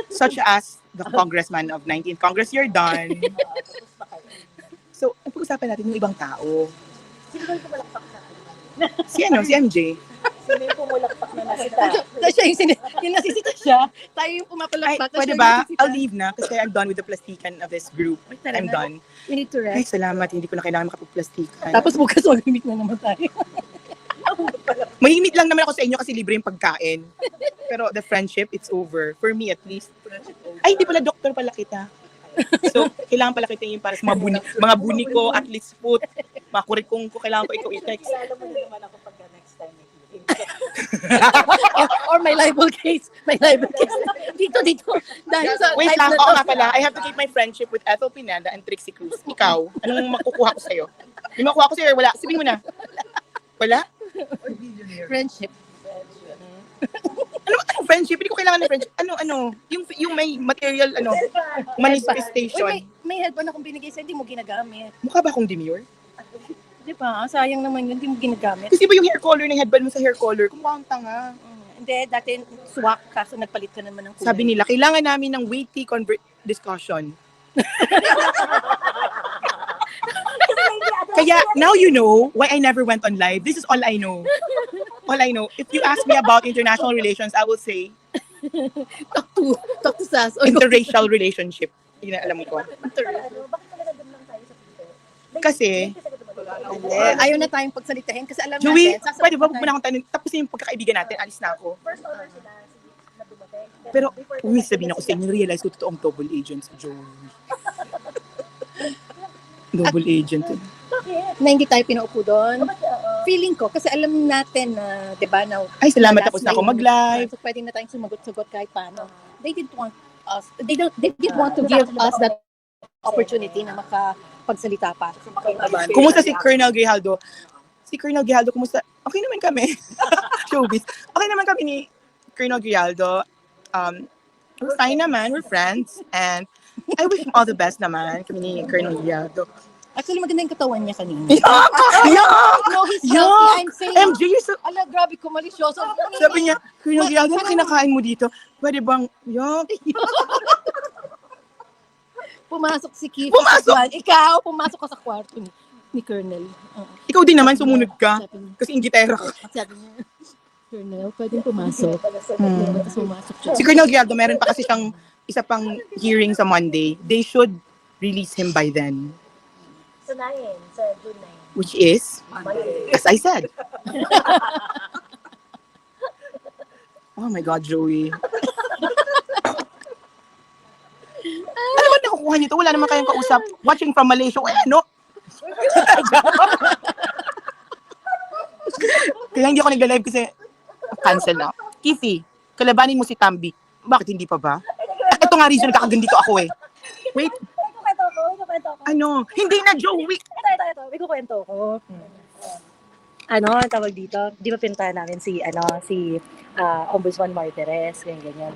Such as the congressman of 19th Congress, you're done. So, ang pag-usapan natin yung ibang tao. Sino yung pumalakpak sa akin? Si MJ. Sino yung pumulakpak na nasita? Siya yung nasisita siya. Tayo yung Ay, pumapalakpak. pwede ba? I'll leave na kasi I'm done with the plastikan of this group. tara I'm na. done. We need to Ay, rest. salamat. Hindi ko na kailangan makapagplastikan. Tapos bukas mag-meet na naman tayo. Mahimit lang naman ako sa inyo kasi libre yung pagkain. Pero the friendship, it's over. For me at least. Ay, hindi pala doktor pala kita. So, kailangan pala kita yung para sa mga buni ko, athlete's foot, mga kurikong ko, kailangan ko ikaw i-text. Kilala mo na naman ako pagka next time may hearing. Or my libel case. My libel case. Dito. Dahil sa Wait live lang, na oo to. nga pala, I have to keep my friendship with Ethel Pineda and Trixie Cruz. Ikaw, anong makukuha ko sa'yo? May makukuha ko sa'yo, wala. Sabihin mo na. Wala? Friendship. Ano friendship? Hindi ko kailangan ng friendship. Ano? Yung may material, manifestation. Uy, may headband akong binigay sa'yo, hindi mo ginagamit. Mukha ba akong demure? Di ba? Sayang naman yun, hindi mo ginagamit. Kasi ba yung hair color ng headband mo sa hair color? Kumukha kang tanga. Hindi, dati swak ka, so nagpalit ka naman ng kulay. Sabi nila, kailangan namin ng weighty discussion. Kaya, now you know why I never went on live. This is all I know. All I know. If you ask me about international relations, I will say, talk to Sas. interracial relationship. Yun ang alam ko. Ano, bakit talaga doon lang tayo sa Twitter? Kasi, Ayaw na tayong pagsalitahin kasi alam Joey, natin, sasabihin pwede ba tayo- muna akong tanong, tapusin yung pagkakaibigan natin, alis na ako. First order sila na dumating. Pero, uwi sabihin ako sa inyo, realize ko totoong double agent si Joey. Double agent. Bakit? na hindi tayo pinaupo doon. Bakit, Feeling ko, kasi alam natin na, di ba, na Ay, salamat, last tapos na ako yung- mag-live. So, pwede na tayong sumagot-sagot kahit paano. They didn't want us, they didn't want to give us that opportunity na makapagsalita pa. Kumusta si Colonel Grijaldo? Si Colonel Grijaldo, kumusta? Okay naman kami. Showbiz. Okay naman kami ni Colonel Grijaldo. We're fine naman. We're friends. And I wish him all the best naman kami ni Colonel Grijaldo. Actually, maganda yung katawan niya kanina. Yuck! No, he's Yuck! healthy. I'm saying, MJ, you're so... ala, grabe ko, malisyoso. Sabi niya, Colonel Grijaldo, ano kinakain mo dito? Pwede bang, yuck? Pumasok si Keith. Pumasok? Ikaw, pumasok ka sa kwarto ni Colonel. Ikaw din naman, sumunod ka. Sabi niya, Kasi ingitera ka. sabi niya, Colonel, pwedeng pumasok. Tapos pumasok siya. Si Colonel Grijaldo, meron pa kasi siyang isa pang hearing sa Monday. They should release him by then. Sa 9, sa June 9. Which is, Monday. as I said. Oh my God, Joey. Ano ba nakukuha niyo to? Wala naman kayong kausap. Watching from Malaysia. Well, ano? Kaya hindi ako nag-live kasi cancel na. Kifi, kalabanin mo si Tambi. Bakit hindi pa ba? Ito nga reason kakagandito ako eh. Wait, May kukwento ko. ano? Hindi na, Joey! Ito. May kukwento ko. Ano, ang tawag dito, di ba pinuntahan namin si Ombudsman Martires, ganyan.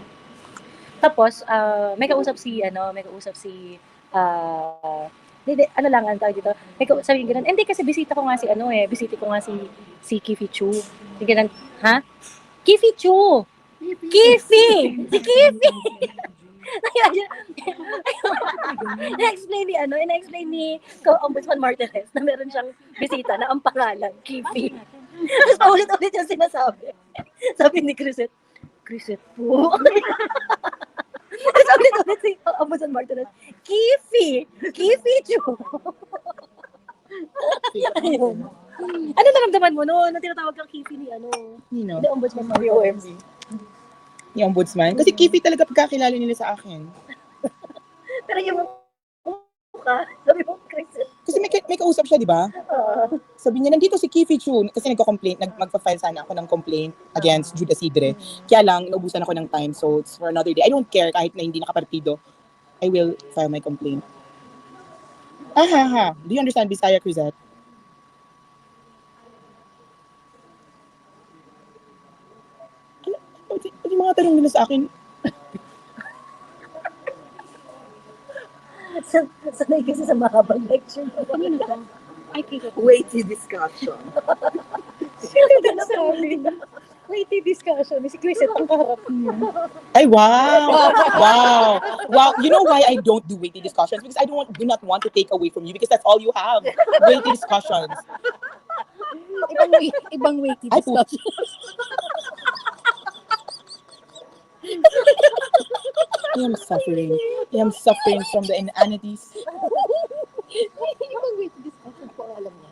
Tapos, may kausap si, ano lang ang tawag dito, may kausap yung ganun, hindi kasi bisita ko nga si Kifi Chu. Yung ganun, ha? Kifi Chu! Kifi! Si Kifi! Ina-explain ni Ombudsman Martires na meron siyang bisita na ang pangalan, Kifi. Tapos paulit-ulit yung sinasabi. Sabi ni Crisette po. Tapos ulit-ulit si Ombudsman Martires, Kifi Chu. Ayun. Ano naramdaman mo noon na tinatawag kang Kifi ni Nino? ni Ombudsman Martires? Yung ombudsman. Kasi Kifi talaga pagkakilala nila sa akin. Pero yung mukha, sabi mo, Crisette. Kasi may kausap siya, di ba? Sabi niya, nandito si Kifi Chu. Kasi nagko-complaint, magpa-file sana ako ng complaint against Jude Isidre. Kaya lang, naubusan ako ng time. So, it's for another day. I don't care kahit na hindi nakapartido. I will file my complaint. Do you understand Bisaya, Crisette? Ano yung mga tanong nila sa akin? Sanay kasi sa mahabang lecture. Kanino to? Ay, kaya ko. Weighty discussion. Wait, discussion. Si Crisette ang kaharap niya. Ay, wow! Wow! You know why I don't do weighty discussions? Because I do not want to take away from you because that's all you have. Weighty discussions. Ibang weighty Ay, discussion. I am suffering. I am suffering from the inanities. Ibang weighty discussion po, alam niya.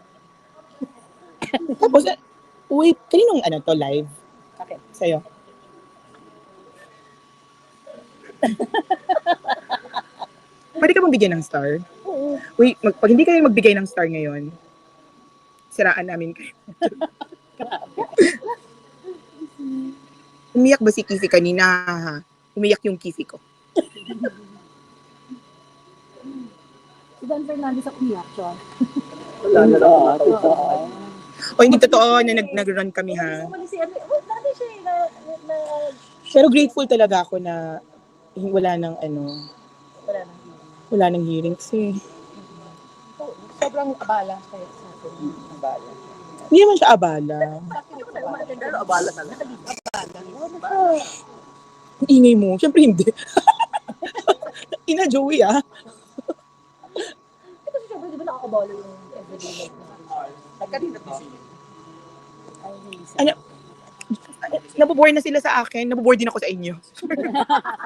Tapos, wait, kaninong to, live? Okay. Sa'yo. Pwede ka bang bigyan ng star? Wait, pag hindi kayo magbigay ng star ngayon, siraan namin kayo. Umiyak ba si Kifi kanina? Umiyak yung Kifi ko. Si Don Fernandez ang reaction. O hindi totoo na nag-run kami ha. Dati siya na Pero grateful talaga ako na wala nang wala na. wala nang hearing kasi Sobrang abala kayo sa atin. hindi naman siya abala. Pero abala talaga. Ang ingay mo. Siyempre hindi. Ina Joey Kasi syempre, di ba nakakabalo yung everyday life na? Kanina to. Nabobore na sila sa akin. Nabobore din ako sa inyo.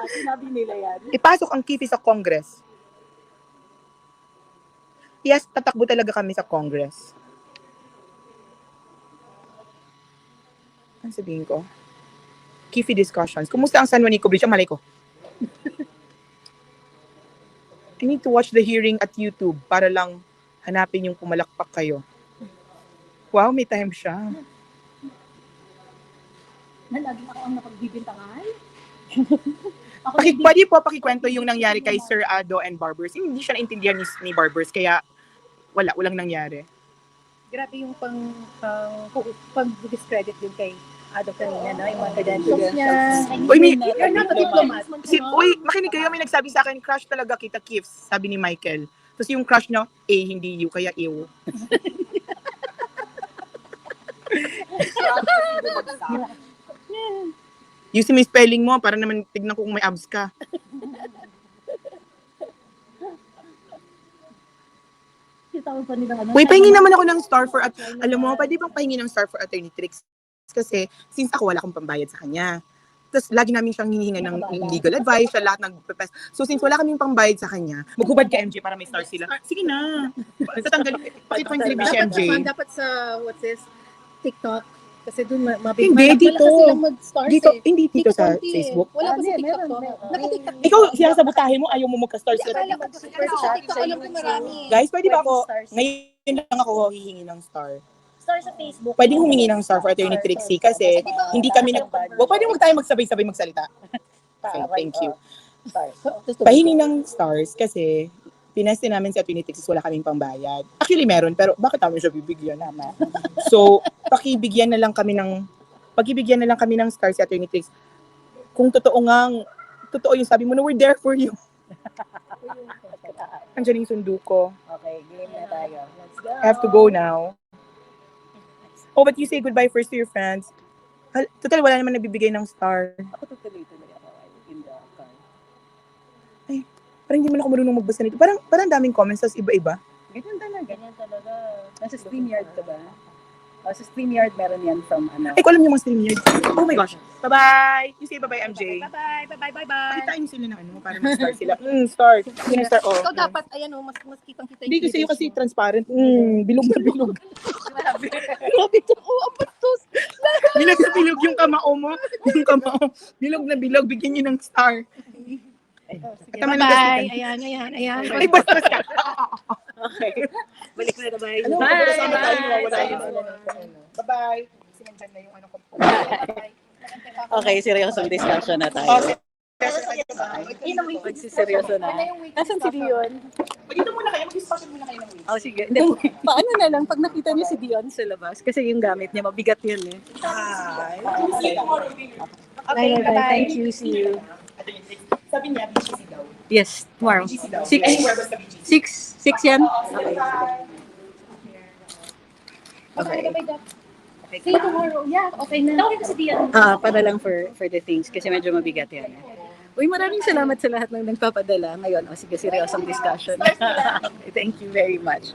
Sinabi nila yan. Ipasok ang Kifi sa Congress. Yes, tatakbo talaga kami sa Congress. Ano sabihin ko? Kifi discussions. Kumusta ang San Juanico Bridge? Ang malay ko. I need to watch the hearing at YouTube para lang hanapin yung pumalakpak kayo. Wow, may time siya. Na lagi ako ang napagbibintangan. Ako Pwede po pakikwento yung nangyari kay Sir Ado and Barbers. Hindi siya naintindihan ni Barbers, kaya walang nangyari. Grabe yung pag-discredit din kay Ado kanina, no? Yung mga credentials niya. Uy, You're not a diplomat. Makinig kayo, may nagsabi sa akin, crush talaga kita, Kifs, sabi ni Michael. Tapos yung crush niya, hindi you, kaya ew. Yung si spelling mo, para naman tignan ko kung may abs ka. Tawag pa nila, Uy, pahingi naman ako ng star for, alam mo, pwede bang pahingi ng star for Attorney Trix? Kasi, since ako wala akong pambayad sa kanya. Tapos, lagi namin siyang hinihinga ng legal advice, siya lahat nagpapes. So, since wala kaming pambayad sa kanya, maghubad ka MJ para may star sila. Sige na. Tatanggal, pakipoint sila si MJ. Dapat sa, what's this, TikTok. Kasi dun Hindi, dito. silang mag-stars Dito, eh. hindi dito sa konti eh. Facebook. Wala pa sa Meron, TikTok to. meron. Naka-TikTok. Ikaw, sinasabotahe mo, ayaw mo magka-star sa Akala ko sa TikTok, alam ko marami. Guys, pwede ba ako, ngayon lang ako hihingi ng star. Star sa Facebook. Pwede humingi ng star for Attorney Trixie kasi hindi kami pwede tayo magsabay-sabay magsalita. Okay, thank you. Pahingi ng stars kasi pineste namin si Attorney Trixie, wala kaming pambayad. Actually meron, pero bakit namin siya bibigyan naman? So, pakibigyan na lang kami ng stars si Attorney Trixie. Kung totoo yung sabi mo na we're there for you. Andiyan yung sundo ko. Okay, game na tayo. Let's go. I have to go now. Oh, but you say goodbye first to your friends. Total, wala naman nabibigay ng star. Ako tutuloy-tuloy ako in the car. Parang hindi man ako marunong magbasa nito. Parang daming comments, tapos iba-iba. Ganyan talaga. Ganyan talaga. Nasa StreamYard ka ba? Sa StreamYard meron yan from ano. Ay, ko alam yung mga stream yun. Oh my gosh. Bye-bye. You say bye-bye, MJ. Bye-bye. Pakitain sila ng para mag-star sila. Star. Sino star? Oh. Ikaw dapat, ayan o, mas kitang-kita Hindi kasi yung kasi transparent. Bilog na bilog. Grabe to. Oh, ang bastos. Bilog na bilog yung kamao mo. Yung kamao. Bilog na bilog. Bigyan niyo ng star. Bye-bye. Ayan. Ay, bastos ka. Okay. Balik na bye. Ano? Kasama tayo. Wala yung Bye-bye. Kasi nandyan na yung ano ko. Okay, seryosong discussion na tayo. Okay. Magsiseryoso na. Nasaan si Dion? Dito muna kayo. Mag-discussion muna kayo ng week. Oh, sige. Hindi, paano na lang pag nakita niyo si Dion sa labas? Kasi yung gamit niya, mabigat yun eh. Okay, Bye. Thank you. See you. Sabi niya, BGC daw. Yes, tomorrow. BGC daw. 6. Anywhere basta BGC. 6 yan? Okay. See you tomorrow. Yeah, okay na. Tawagin ko si Dion. Para lang for the things kasi medyo mabigat yan. Uy, maraming salamat sa lahat ng nagpapadala ngayon. Sige, seryosong discussion. Thank you very much.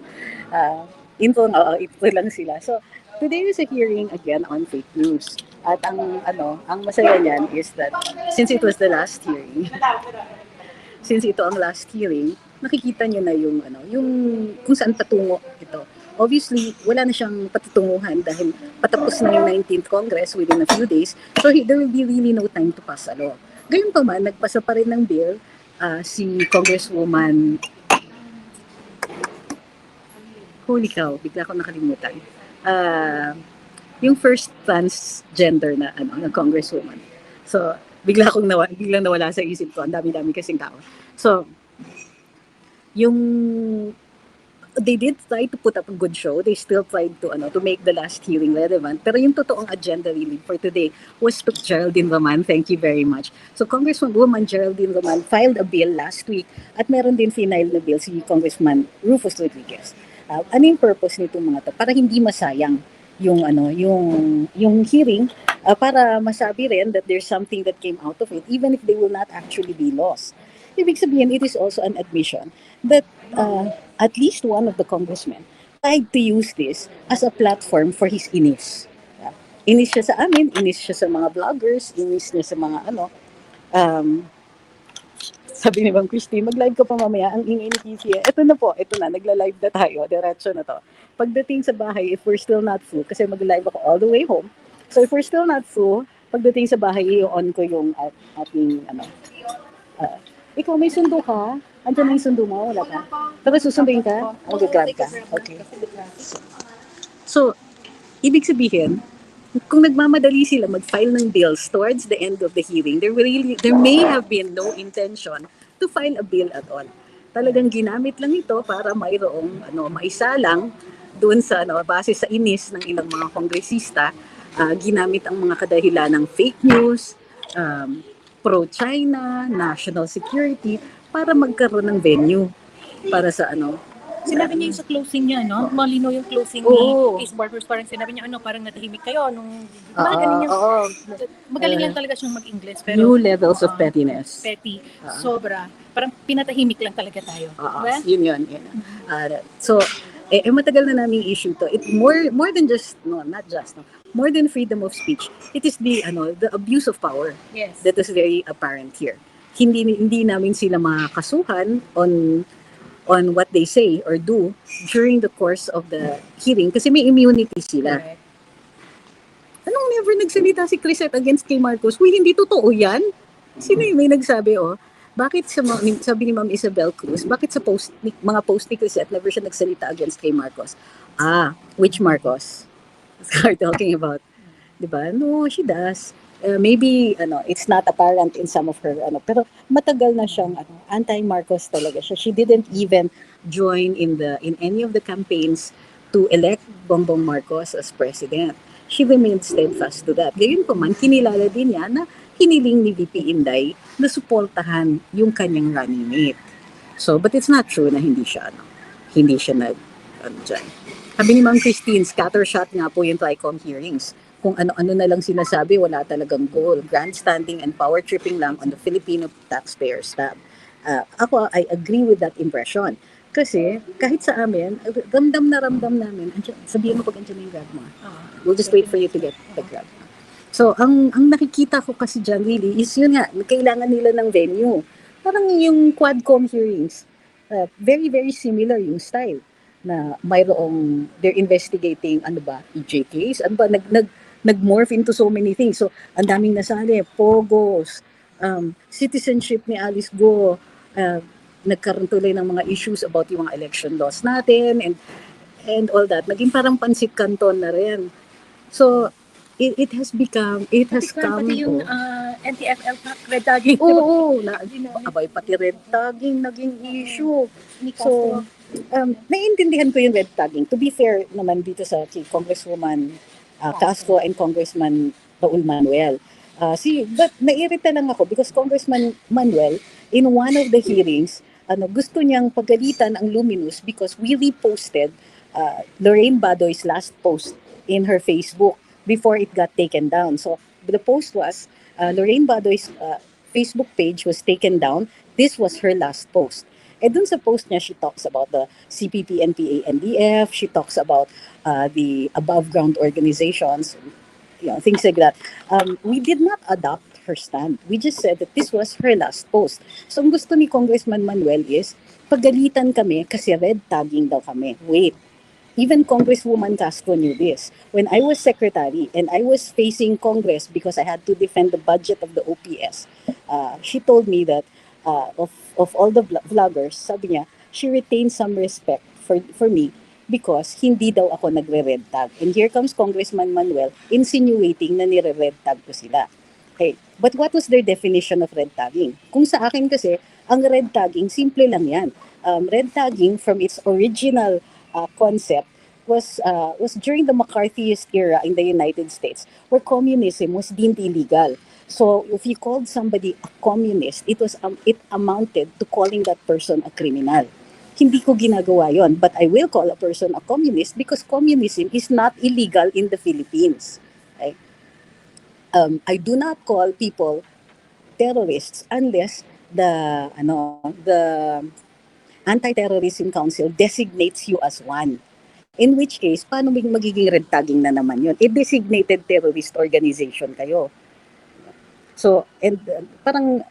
Info lang sila. So, today is a hearing again on fake news. At ang masaya niyan is that since it was the last hearing, since ito ang last hearing, nakikita niyo na yung kung saan patungo ito. Obviously, wala na siyang patutunguhan dahil patapos na yung 19th Congress within a few days. So, there will be really no time to pass a law. Gayunpaman, nagpasa pa rin ng bill si Congresswoman, holy cow, bigla ko nakalimutan. Yung first transgender na Congresswoman. So, biglang nawala sa isip ko. Ang dami-dami kasing tao. So, they did try to put up a good show. They still tried to make the last hearing relevant. Pero yung totoong agenda really for today was to Geraldine Roman. Thank you very much. So Congresswoman Geraldine Roman filed a bill last week at meron din final na bill si Congressman Rufus Rodriguez. Ano yung purpose nitong mga to? Para hindi masayang yung hearing, para masabi rin that there's something that came out of it even if they will not actually be lost. Ibig sabihin, it is also an admission that at least one of the congressmen tried to use this as a platform for his inis. Inis siya sa amin, inis siya sa mga vloggers, inis niya sa mga sabi ni Ma'am Christine, mag-live ka pa mamaya, ang ingay ni Kiki. Ito na, nagla-live na tayo, diretso na to. Pagdating sa bahay, if we're still not full, kasi mag-live ako all the way home, So if we're still not through, pagdating sa bahay, i-on ko yung ating, ikaw may sundo ka? Andiyan na yung sundo mo? Wala ka? Pero susunduin ka? Mag-grab ka? Okay. So, ibig sabihin, kung nagmamadali sila mag-file ng bills towards the end of the hearing, there may have been no intention to file a bill at all. Talagang ginamit lang ito para mayroong maisalang doon sa base sa inis ng ilang mga kongresista, ginamit ang mga kadahilan ng fake news, pro-China, national security, para magkaroon ng venue para sa Sinabi niya yung sa closing niya, no? Malino yung closing Oo. ni Case Barbers. Parang sinabi niya, parang natahimik kayo nung... Oo. Magaling lang talaga siyang mag-English. Pero New levels of pettiness. petty, sobra. Parang pinatahimik lang talaga tayo. Diba? Yun. So, matagal na namin issue to. It more than just more than freedom of speech. It is the abuse of power Yes. that is very apparent here. Hindi namin sila makakasuhan on what they say or do during the course of the hearing kasi may immunity sila. Correct. Anong never nagsalita si Crisette against kay Marcos? Uy, hindi totoo yan. Sino yung may nagsabi, bakit sabi ni Ma'am Isabel Cruz, bakit sa mga post ni Crisette never siya nagsalita against kay Marcos? Which Marcos? We're talking about. Diba? No, she does. Maybe it's not apparent in some of her pero matagal na siyang anti-Marcos talaga siya. She didn't even join in any of the campaigns to elect Bongbong Marcos as president. She remained steadfast to that. Gayon pa man, kinilala din niya na hiniling ni VP Inday na suportahan yung kanyang running mate. So, but it's not true na hindi siya dyan. Sabi ni Ma'am Christine, scattershot nga po yung TRICOM hearings. Kung ano-ano na lang sinasabi, wala talagang goal. Grandstanding and power tripping lang on the Filipino taxpayers tab. Ako, I agree with that impression. Kasi kahit sa amin, ramdam namin, sabihin mo pag andyan na yung grab mo. We'll just wait for you to get the grab. So, ang nakikita ko kasi dyan really is yun nga, kailangan nila ng venue. Parang yung Quadcom hearings, very, very similar yung style na mayroong, they're investigating, EJKs, nag-morph into so many things. So, ang daming nasali, pogos, citizenship ni Alice Go, nagkaroon tuloy ng mga issues about yung mga election laws natin, and all that. Naging parang pansit canton na rin. So, it has come. Pati yung NTFL red tagging. Oo, pati red tagging naging issue. So, naiintindihan ko yung red tagging. To be fair naman dito sa Congresswoman Castro and Congressman Raul Manuel. But nairita lang ako because Congressman Manuel, in one of the hearings, gusto niyang pagalitan ang Luminous because we reposted Lorraine Badoy's last post in her Facebook before it got taken down. So the post was, Lorraine Badoy's Facebook page was taken down. This was her last post. Dun sa post niya, she talks about the CPP, NPA, NDF. She talks about the above ground organizations, things like that. We did not adopt her stand. We just said that this was her last post. So ang gusto ni Congressman Manuel is, pagalitan kami kasi red tagging daw kami. Wait. Even Congresswoman Castro knew this. When I was secretary and I was facing Congress because I had to defend the budget of the OPS, she told me that of all the vloggers, sabi niya, she retained some respect for me because hindi daw ako nagre-red tag. And here comes Congressman Manuel insinuating na nire-red tag ko sila. Okay. But what was their definition of red tagging? Kung sa akin kasi, ang red tagging, simple lang yan. Red tagging from its original concept was during the McCarthyist era in the United States, where communism was deemed illegal. So if you called somebody a communist, it amounted to calling that person a criminal. Hindi ko ginagawa yon, but I will call a person a communist because communism is not illegal in the Philippines. Okay? I do not call people terrorists unless the Anti-Terrorism Council designates you as one. In which case, paano magiging red tagging na naman yun? Designated terrorist organization kayo. So, and parang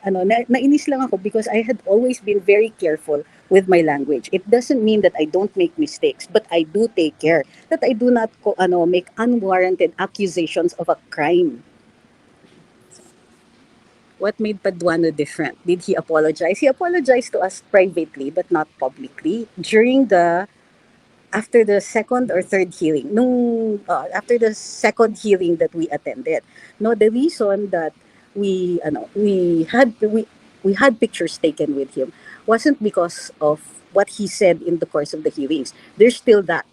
nainis lang ako because I had always been very careful with my language. It doesn't mean that I don't make mistakes, but I do take care that I do not make unwarranted accusations of a crime. What made Paduano different? Did he apologize? He apologized to us privately but not publicly during the after the second or third hearing. After the second hearing that we attended. No, the reason that we had pictures taken with him wasn't because of what he said in the course of the hearings. There's still that.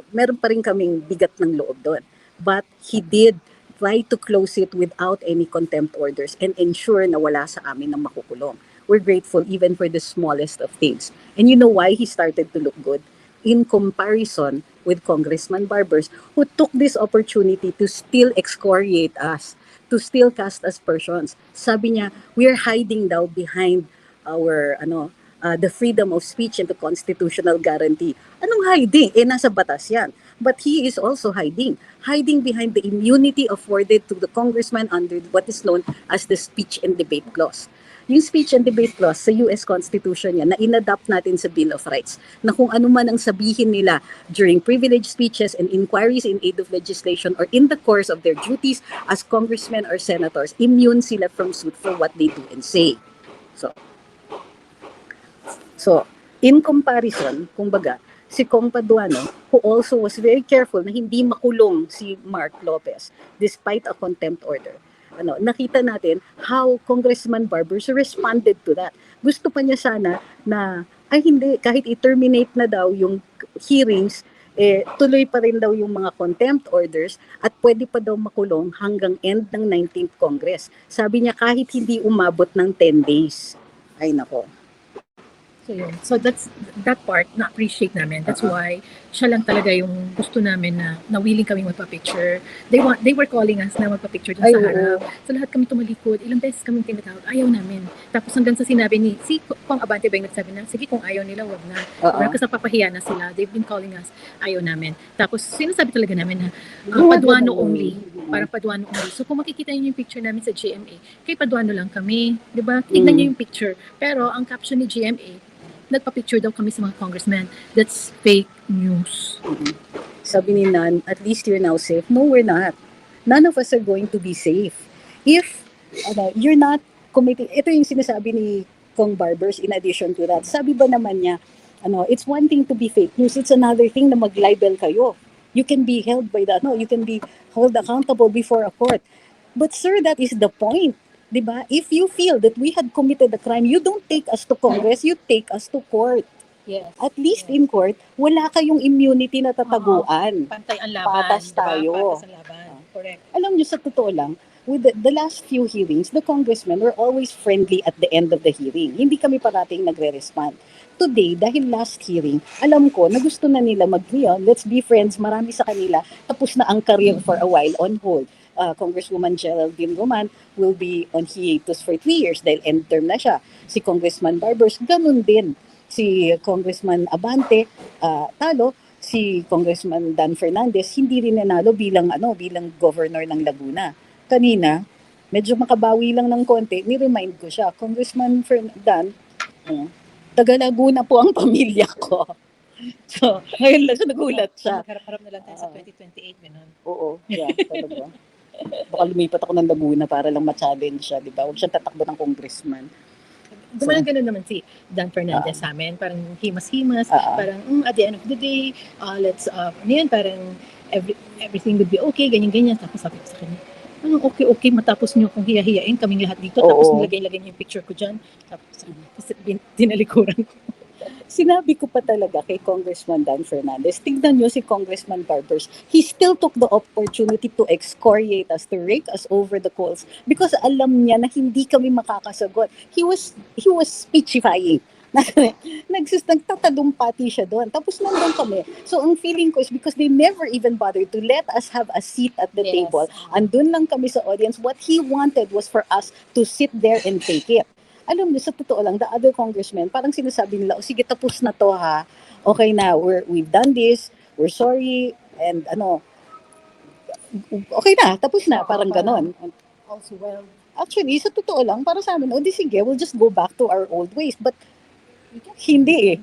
Meron pa rin kaming bigat ng loob doon. But he did try to close it without any contempt orders and ensure na wala sa amin ng makukulong. We're grateful even for the smallest of things. And you know why he started to look good? In comparison with Congressman Barbers, who took this opportunity to still excoriate us, to still cast aspersions. Sabi niya, we are hiding daw behind our the freedom of speech and the constitutional guarantee. Anong hiding? Nasa batas yan. But he is also hiding behind the immunity afforded to the congressman under what is known as the speech and debate clause. Yung speech and debate clause sa US Constitution yan na inadapt natin sa Bill of Rights na kung ano man ang sabihin nila during privileged speeches and inquiries in aid of legislation or in the course of their duties as congressmen or senators, immune sila from suit for what they do and say. So in comparison, kumbaga, si Kong Paduano, who also was very careful na hindi makulong si Mark Lopez despite a contempt order. Nakita natin how Congressman Barbers responded to that. Gusto pa niya sana na, hindi, kahit i-terminate na daw yung hearings, tuloy pa rin daw yung mga contempt orders at pwede pa daw makulong hanggang end ng 19th Congress. Sabi niya kahit hindi umabot ng 10 days. Ay nako. So yun. So that part na-appreciate namin. That's why siya lang talaga yung gusto namin na willing kami magpa-picture. They were calling us na magpa-picture dun sa harap. So lahat kami tumalikod. Ilang beses kami tinatawag. Ayaw namin. Tapos hanggang sa sinabi ni si Kong Abante ba yung nagsabi na, sige kung ayaw nila, wag na. Kasi napapahiya na sila. They've been calling us. Ayaw namin. Tapos sinasabi talaga namin na Paduano only. Para Paduano only. So kung makikita niyo yung picture namin sa GMA, kay Paduano lang kami. Diba? Tignan niyo yung picture. Pero ang caption ni GMA, nagpa-picture daw kami sa mga congressmen. That's fake news. Sabi ni Nan, at least you're now safe. No, we're not. None of us are going to be safe. If you're not committing, ito yung sinasabi ni Kong Barbers in addition to that. Sabi ba naman niya, it's one thing to be fake news, it's another thing na mag-libel kayo. You can be held by that. No, you can be held accountable before a court. But sir, that is the point. Diba? If you feel that we had committed a crime, you don't take us to Congress, you take us to court. Yes. At least in court, wala kayong immunity na tataguan. Pantay ang laban. Patas tayo. Patas ang laban. Correct. Alam niyo, sa totoo lang, with the last few hearings, the congressmen were always friendly at the end of the hearing. Hindi kami parating nagre-respond. Today, dahil last hearing, alam ko na gusto na nila let's be friends, marami sa kanila, tapos na ang career for a while on hold. Congresswoman Geraldine Roman will be on hiatus for 3 years dahil end term na siya. Si Congressman Barbers, ganun din. Si Congressman Abante, talo. Si Congressman Dan Fernandez, hindi rin nanalo bilang governor ng Laguna. Kanina, medyo makabawi lang ng konti, ni-remind ko siya, Congressman Dan, taga Laguna po ang pamilya ko. So, ngayon lang siya nagulat siya. Harap-harap na lang tayo sa 2028, ganun. Oo, yeah, talaga. Baka lumipat ako ng Laguna para lang ma-challenge siya, di ba? Huwag siyang tatakbo ng congressman. Ganun naman si Dan Fernandez sa amin. Parang himas-himas. Parang at the end of the day, parang everything would be okay, ganyan-ganyan. Tapos sabi ko sa kanya, anong okay, matapos nyo kung hiya-hiyain kaming lahat dito. Tapos nilagay yung picture ko dyan. Tapos tinalikuran ko. Sinabi ko pa talaga kay Congressman Dan Fernandez, tignan nyo si Congressman Barbers, he still took the opportunity to excoriate us, to rake us over the coals because alam niya na hindi kami makakasagot. He was speechifying. Nagtatadumpati siya doon. Tapos nandun kami. So ang feeling ko is because they never even bothered to let us have a seat at the table. Andun lang kami sa audience. What he wanted was for us to sit there and take it. Alam niyo, sa totoo lang, the other congressmen, parang sinasabi nila, sige, tapos na to ha. Okay na, we've done this, we're sorry, and okay na, tapos na, parang ganon. Also, well, Actually, sa totoo lang, para sa amin, di sige, we'll just go back to our old ways. But Hindi eh.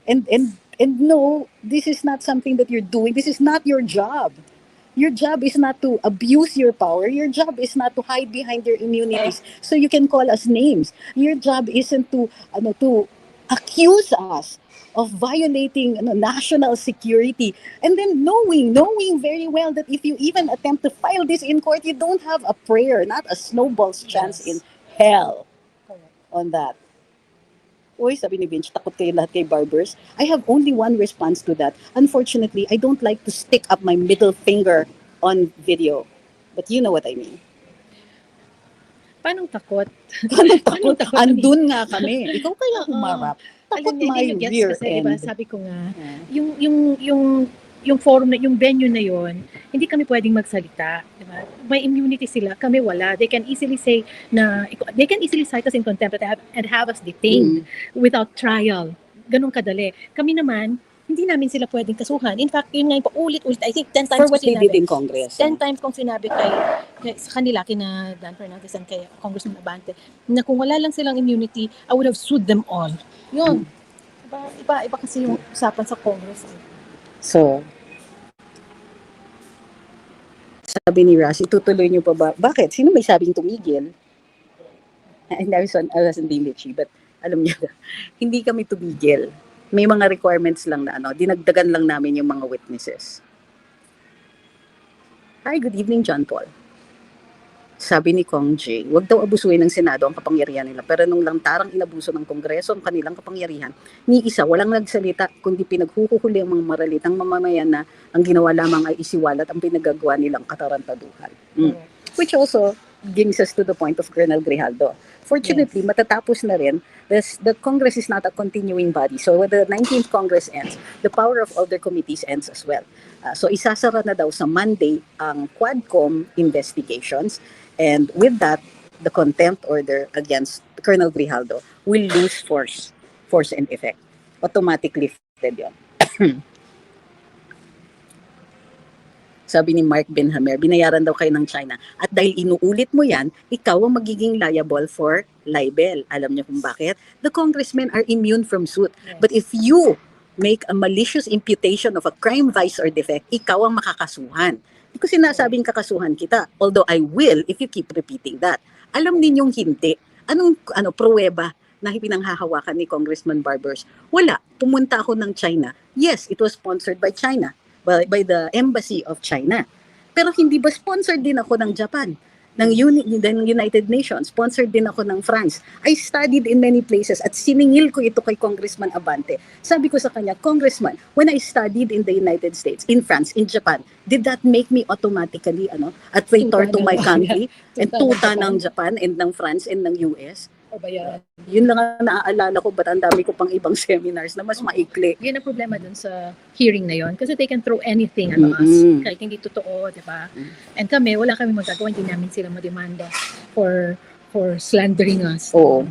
And no, this is not something that you're doing. This is not your job. Your job is not to abuse your power. Your job is not to hide behind your immunities so you can call us names. Your job isn't to accuse us of violating national security, and then knowing very well that if you even attempt to file this in court, you don't have a prayer, not a snowball's chance in hell on that. Uy, sabi ni Vince, takot kayo lahat kay barbers. I have only one response to that. Unfortunately, I don't like to stick up my middle finger on video. But you know what I mean. Paano takot? Paano takot? takot? Andun nga kami. Ikaw kaya Oo. umarap. Takot Alam niyo, my hindi niyo gets rear kasi, diba, end. sabi ko nga, Yeah. yung forum na, yung venue na yon, hindi kami pwedeng magsalita, diba? May immunity sila, kami wala. They can easily say they can easily cite us in contempt and have us detained without trial. Ganun kadali. Kami naman, hindi namin sila pwedeng kasuhan. In fact, yun nga yung paulit-ulit, I think 10 times For what ko they sinabi. did in Congress. 10 times kong sinabi sa kanila, kina Dan Fernandez and kay Congressman Abante, na kung wala lang silang immunity, I would have sued them all. Yun. Iba kasi yung usapan sa Congress. So, sabi ni Ras, itutuloy niyo pa ba? Bakit? Sino may sabing tumigil? And I wasn't being bitchy, but alam niyo, hindi kami tumigil. May mga requirements lang na dinagdagan lang namin yung mga witnesses. Hi, good evening, John Paul. Sabi ni Kong J, wag daw abusuin ng Senado ang kapangyarihan nila. Pero nung lantarang inabuso ng Kongreso ang kanilang kapangyarihan, ni isa walang nagsalita, kundi pinaghuhuhuli ang mga maralitang mamamayan na ang ginawa lamang ay isiwalat ang pinagagawa nilang katarantaduhan. Which also brings us to the point of Colonel Grijaldo. Fortunately, matatapos na rin. The Congress is not a continuing body. So when the 19th Congress ends, the power of other committees ends as well. So isasara na daw sa Monday ang Quadcom investigations. And with that, the contempt order against Colonel Grijaldo will lose force and effect. Automatically lifted yun. Sabi ni Mark Benhamer, binayaran daw kayo ng China. At dahil inuulit mo yan, ikaw ang magiging liable for libel. Alam niyo kung bakit? The congressmen are immune from suit. But if you make a malicious imputation of a crime, vice, or defect, ikaw ang makakasuhan. Hindi ko sinasabing kakasuhan kita. Although I will if you keep repeating that. Alam ninyong hindi. Anong pruweba na pinanghahawakan ni Congressman Barbers? Wala. Pumunta ako ng China. Yes, it was sponsored by China. By the Embassy of China. Pero hindi ba sponsored din ako ng Japan, ng United Nations, sponsored din ako ng France. I studied in many places at siningil ko ito kay Congressman Abante. Sabi ko sa kanya, Congressman, when I studied in the United States, in France, in Japan, did that make me automatically a traitor to my country and tuta ng Japan and ng France and ng US? O ba yan? Yun lang ang naaalala ko, ba't ang dami ko pang ibang seminars na mas maikli. Yan ang problema dun sa hearing na yon, kasi they can throw anything at us kahit hindi totoo, di ba? And kami, wala kami magagawa, hindi namin sila mademanda for slandering us. Oo.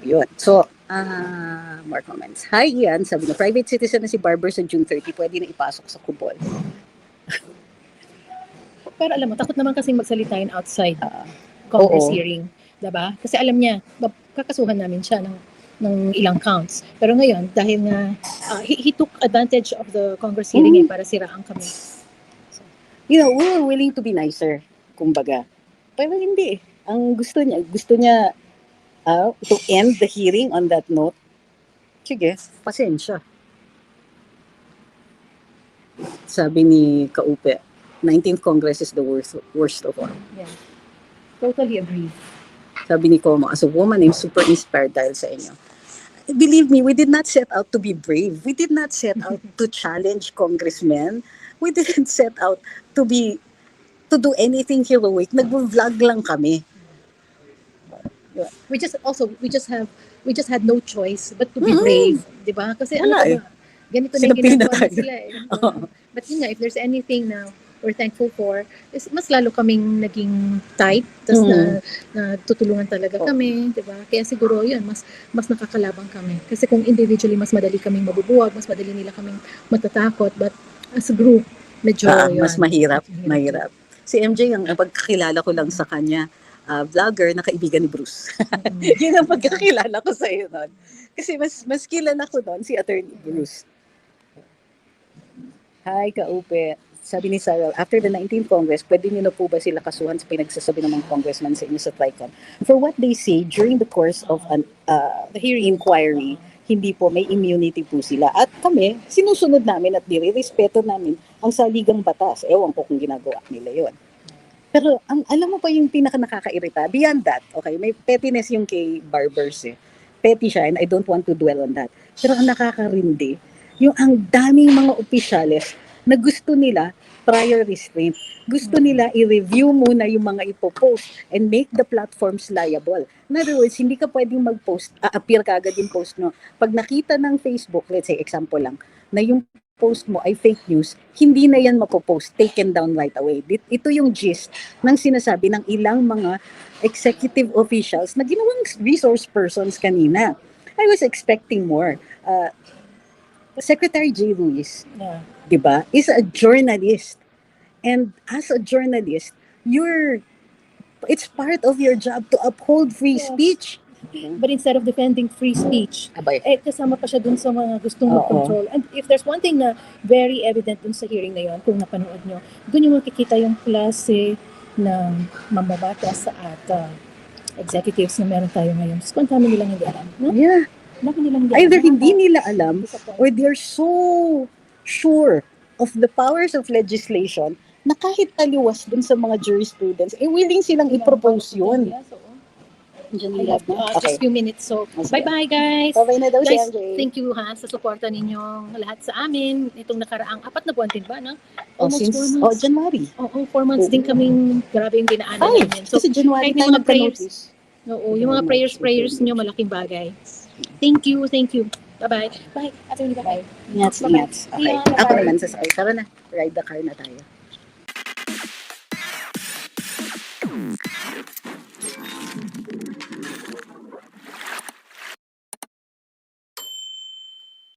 Yun. So, more comments. Hi, Ian. Sabi na, private citizen na si Barber sa June 30, pwede na ipasok sa kubol. Pero alam mo, takot naman kasi magsalita yun outside Congress oo. hearing. Diba? Kasi alam niya, kakasuhan namin siya ng ilang counts. Pero ngayon, dahil nga, he took advantage of the Congress hearing para siraan kami. So, You know, we were willing to be nicer, kumbaga. Pero hindi. Ang gusto niya to end the hearing on that note. Sige, pasensya. Sabi ni Kaupe, 19th Congress is the worst of all. yeah. Totally agree. Sabi ni Como, as a woman, I'm super inspired dahil sa inyo. Believe me, we did not set out to be brave. We did not set out to challenge congressmen. We didn't set out to do anything heroic. Nag-vlog lang kami. We just had no choice but to be brave, 'di ba? Kasi Wala ganito na Sila yung ginagawa pinatay. sila eh. But yun nga, if there's anything na we're thankful for, is mas lalo kaming naging tight, tas na tutulungan talaga kami, 'di ba? Kaya siguro yun, mas nakakalabang kami. Kasi kung individually mas madali kaming mabubuwag, mas madali nila kaming matatakot, but as a group, medyo yun. Mas mahirap. Si MJ, ang pagkakilala ko lang sa kanya, vlogger na kaibigan ni Bruce. Yun ang pagkakilala ko sa iyo noon. Kasi mas kilala ko noon si Attorney Bruce. Hi, Kaupe. Sabi ni Sarah, after the 19th Congress, pwede niyo na po ba sila kasuhan sa pinagsasabi ng mga congressman sa inyo sa TRICON? For what they say during the course of the hearing inquiry, hindi po, may immunity po sila. At kami, sinusunod namin at nire-respeto namin ang saligang batas. Ewan ko kung ginagawa nila yon. Pero alam mo pa yung pinaka nakakairita, beyond that, okay, may pettiness yung kay Barbers eh. Petty siya and I don't want to dwell on that. Pero ang nakakarindi, yung ang daming mga opisyales na gusto nila prior restraint. Gusto nila i-review muna yung mga ipopost and make the platforms liable. In other words, hindi ka pwedeng mag-post, appear ka agad yung post no. Pag nakita ng Facebook, let's say example lang, na yung post mo ay fake news, hindi na yan mapopost, taken down right away. Ito yung gist ng sinasabi ng ilang mga executive officials na ginawang resource persons kanina. I was expecting more. Secretary J. Ruiz, diba, is a journalist. And as a journalist, it's part of your job to uphold free speech. But instead of defending free speech, Abay. kasama pa siya dun sa mga gustong Oo. mag-control. And if there's one thing na very evident dun sa hearing na yun, kung napanood nyo, dun yung makikita yung klase ng mambabatas at executives na meron tayo ngayon. So, kung dami nilang hindi alam. No? Yeah. Dami nilang Either alam. hindi nila alam or they're so sure of the powers of legislation na kahit taliwas dun sa mga jurisprudence, willing silang i-propose yun. Yes, oo. Diyan I nila, have no? just few minutes. So, Okay. bye-bye guys. Okay na daw si Guys, MJ. thank you sa suporta ninyong lahat sa amin. Itong nakaraang 4 na buwan din ba, no? Oh, Almost since 4 months. January. Oo, 4 months din kaming grabe yung dinaanan 5. namin. So, Kasi January kahit may tayo mga prayers. nagka-notice. oo, yung mga prayers nyo, malaking bagay. Thank you. Bye-bye. Bye. Attorney, bye. Ingat. Okay. Bye-bye. Ako naman sasakay. Tara na. Ride the car na tayo.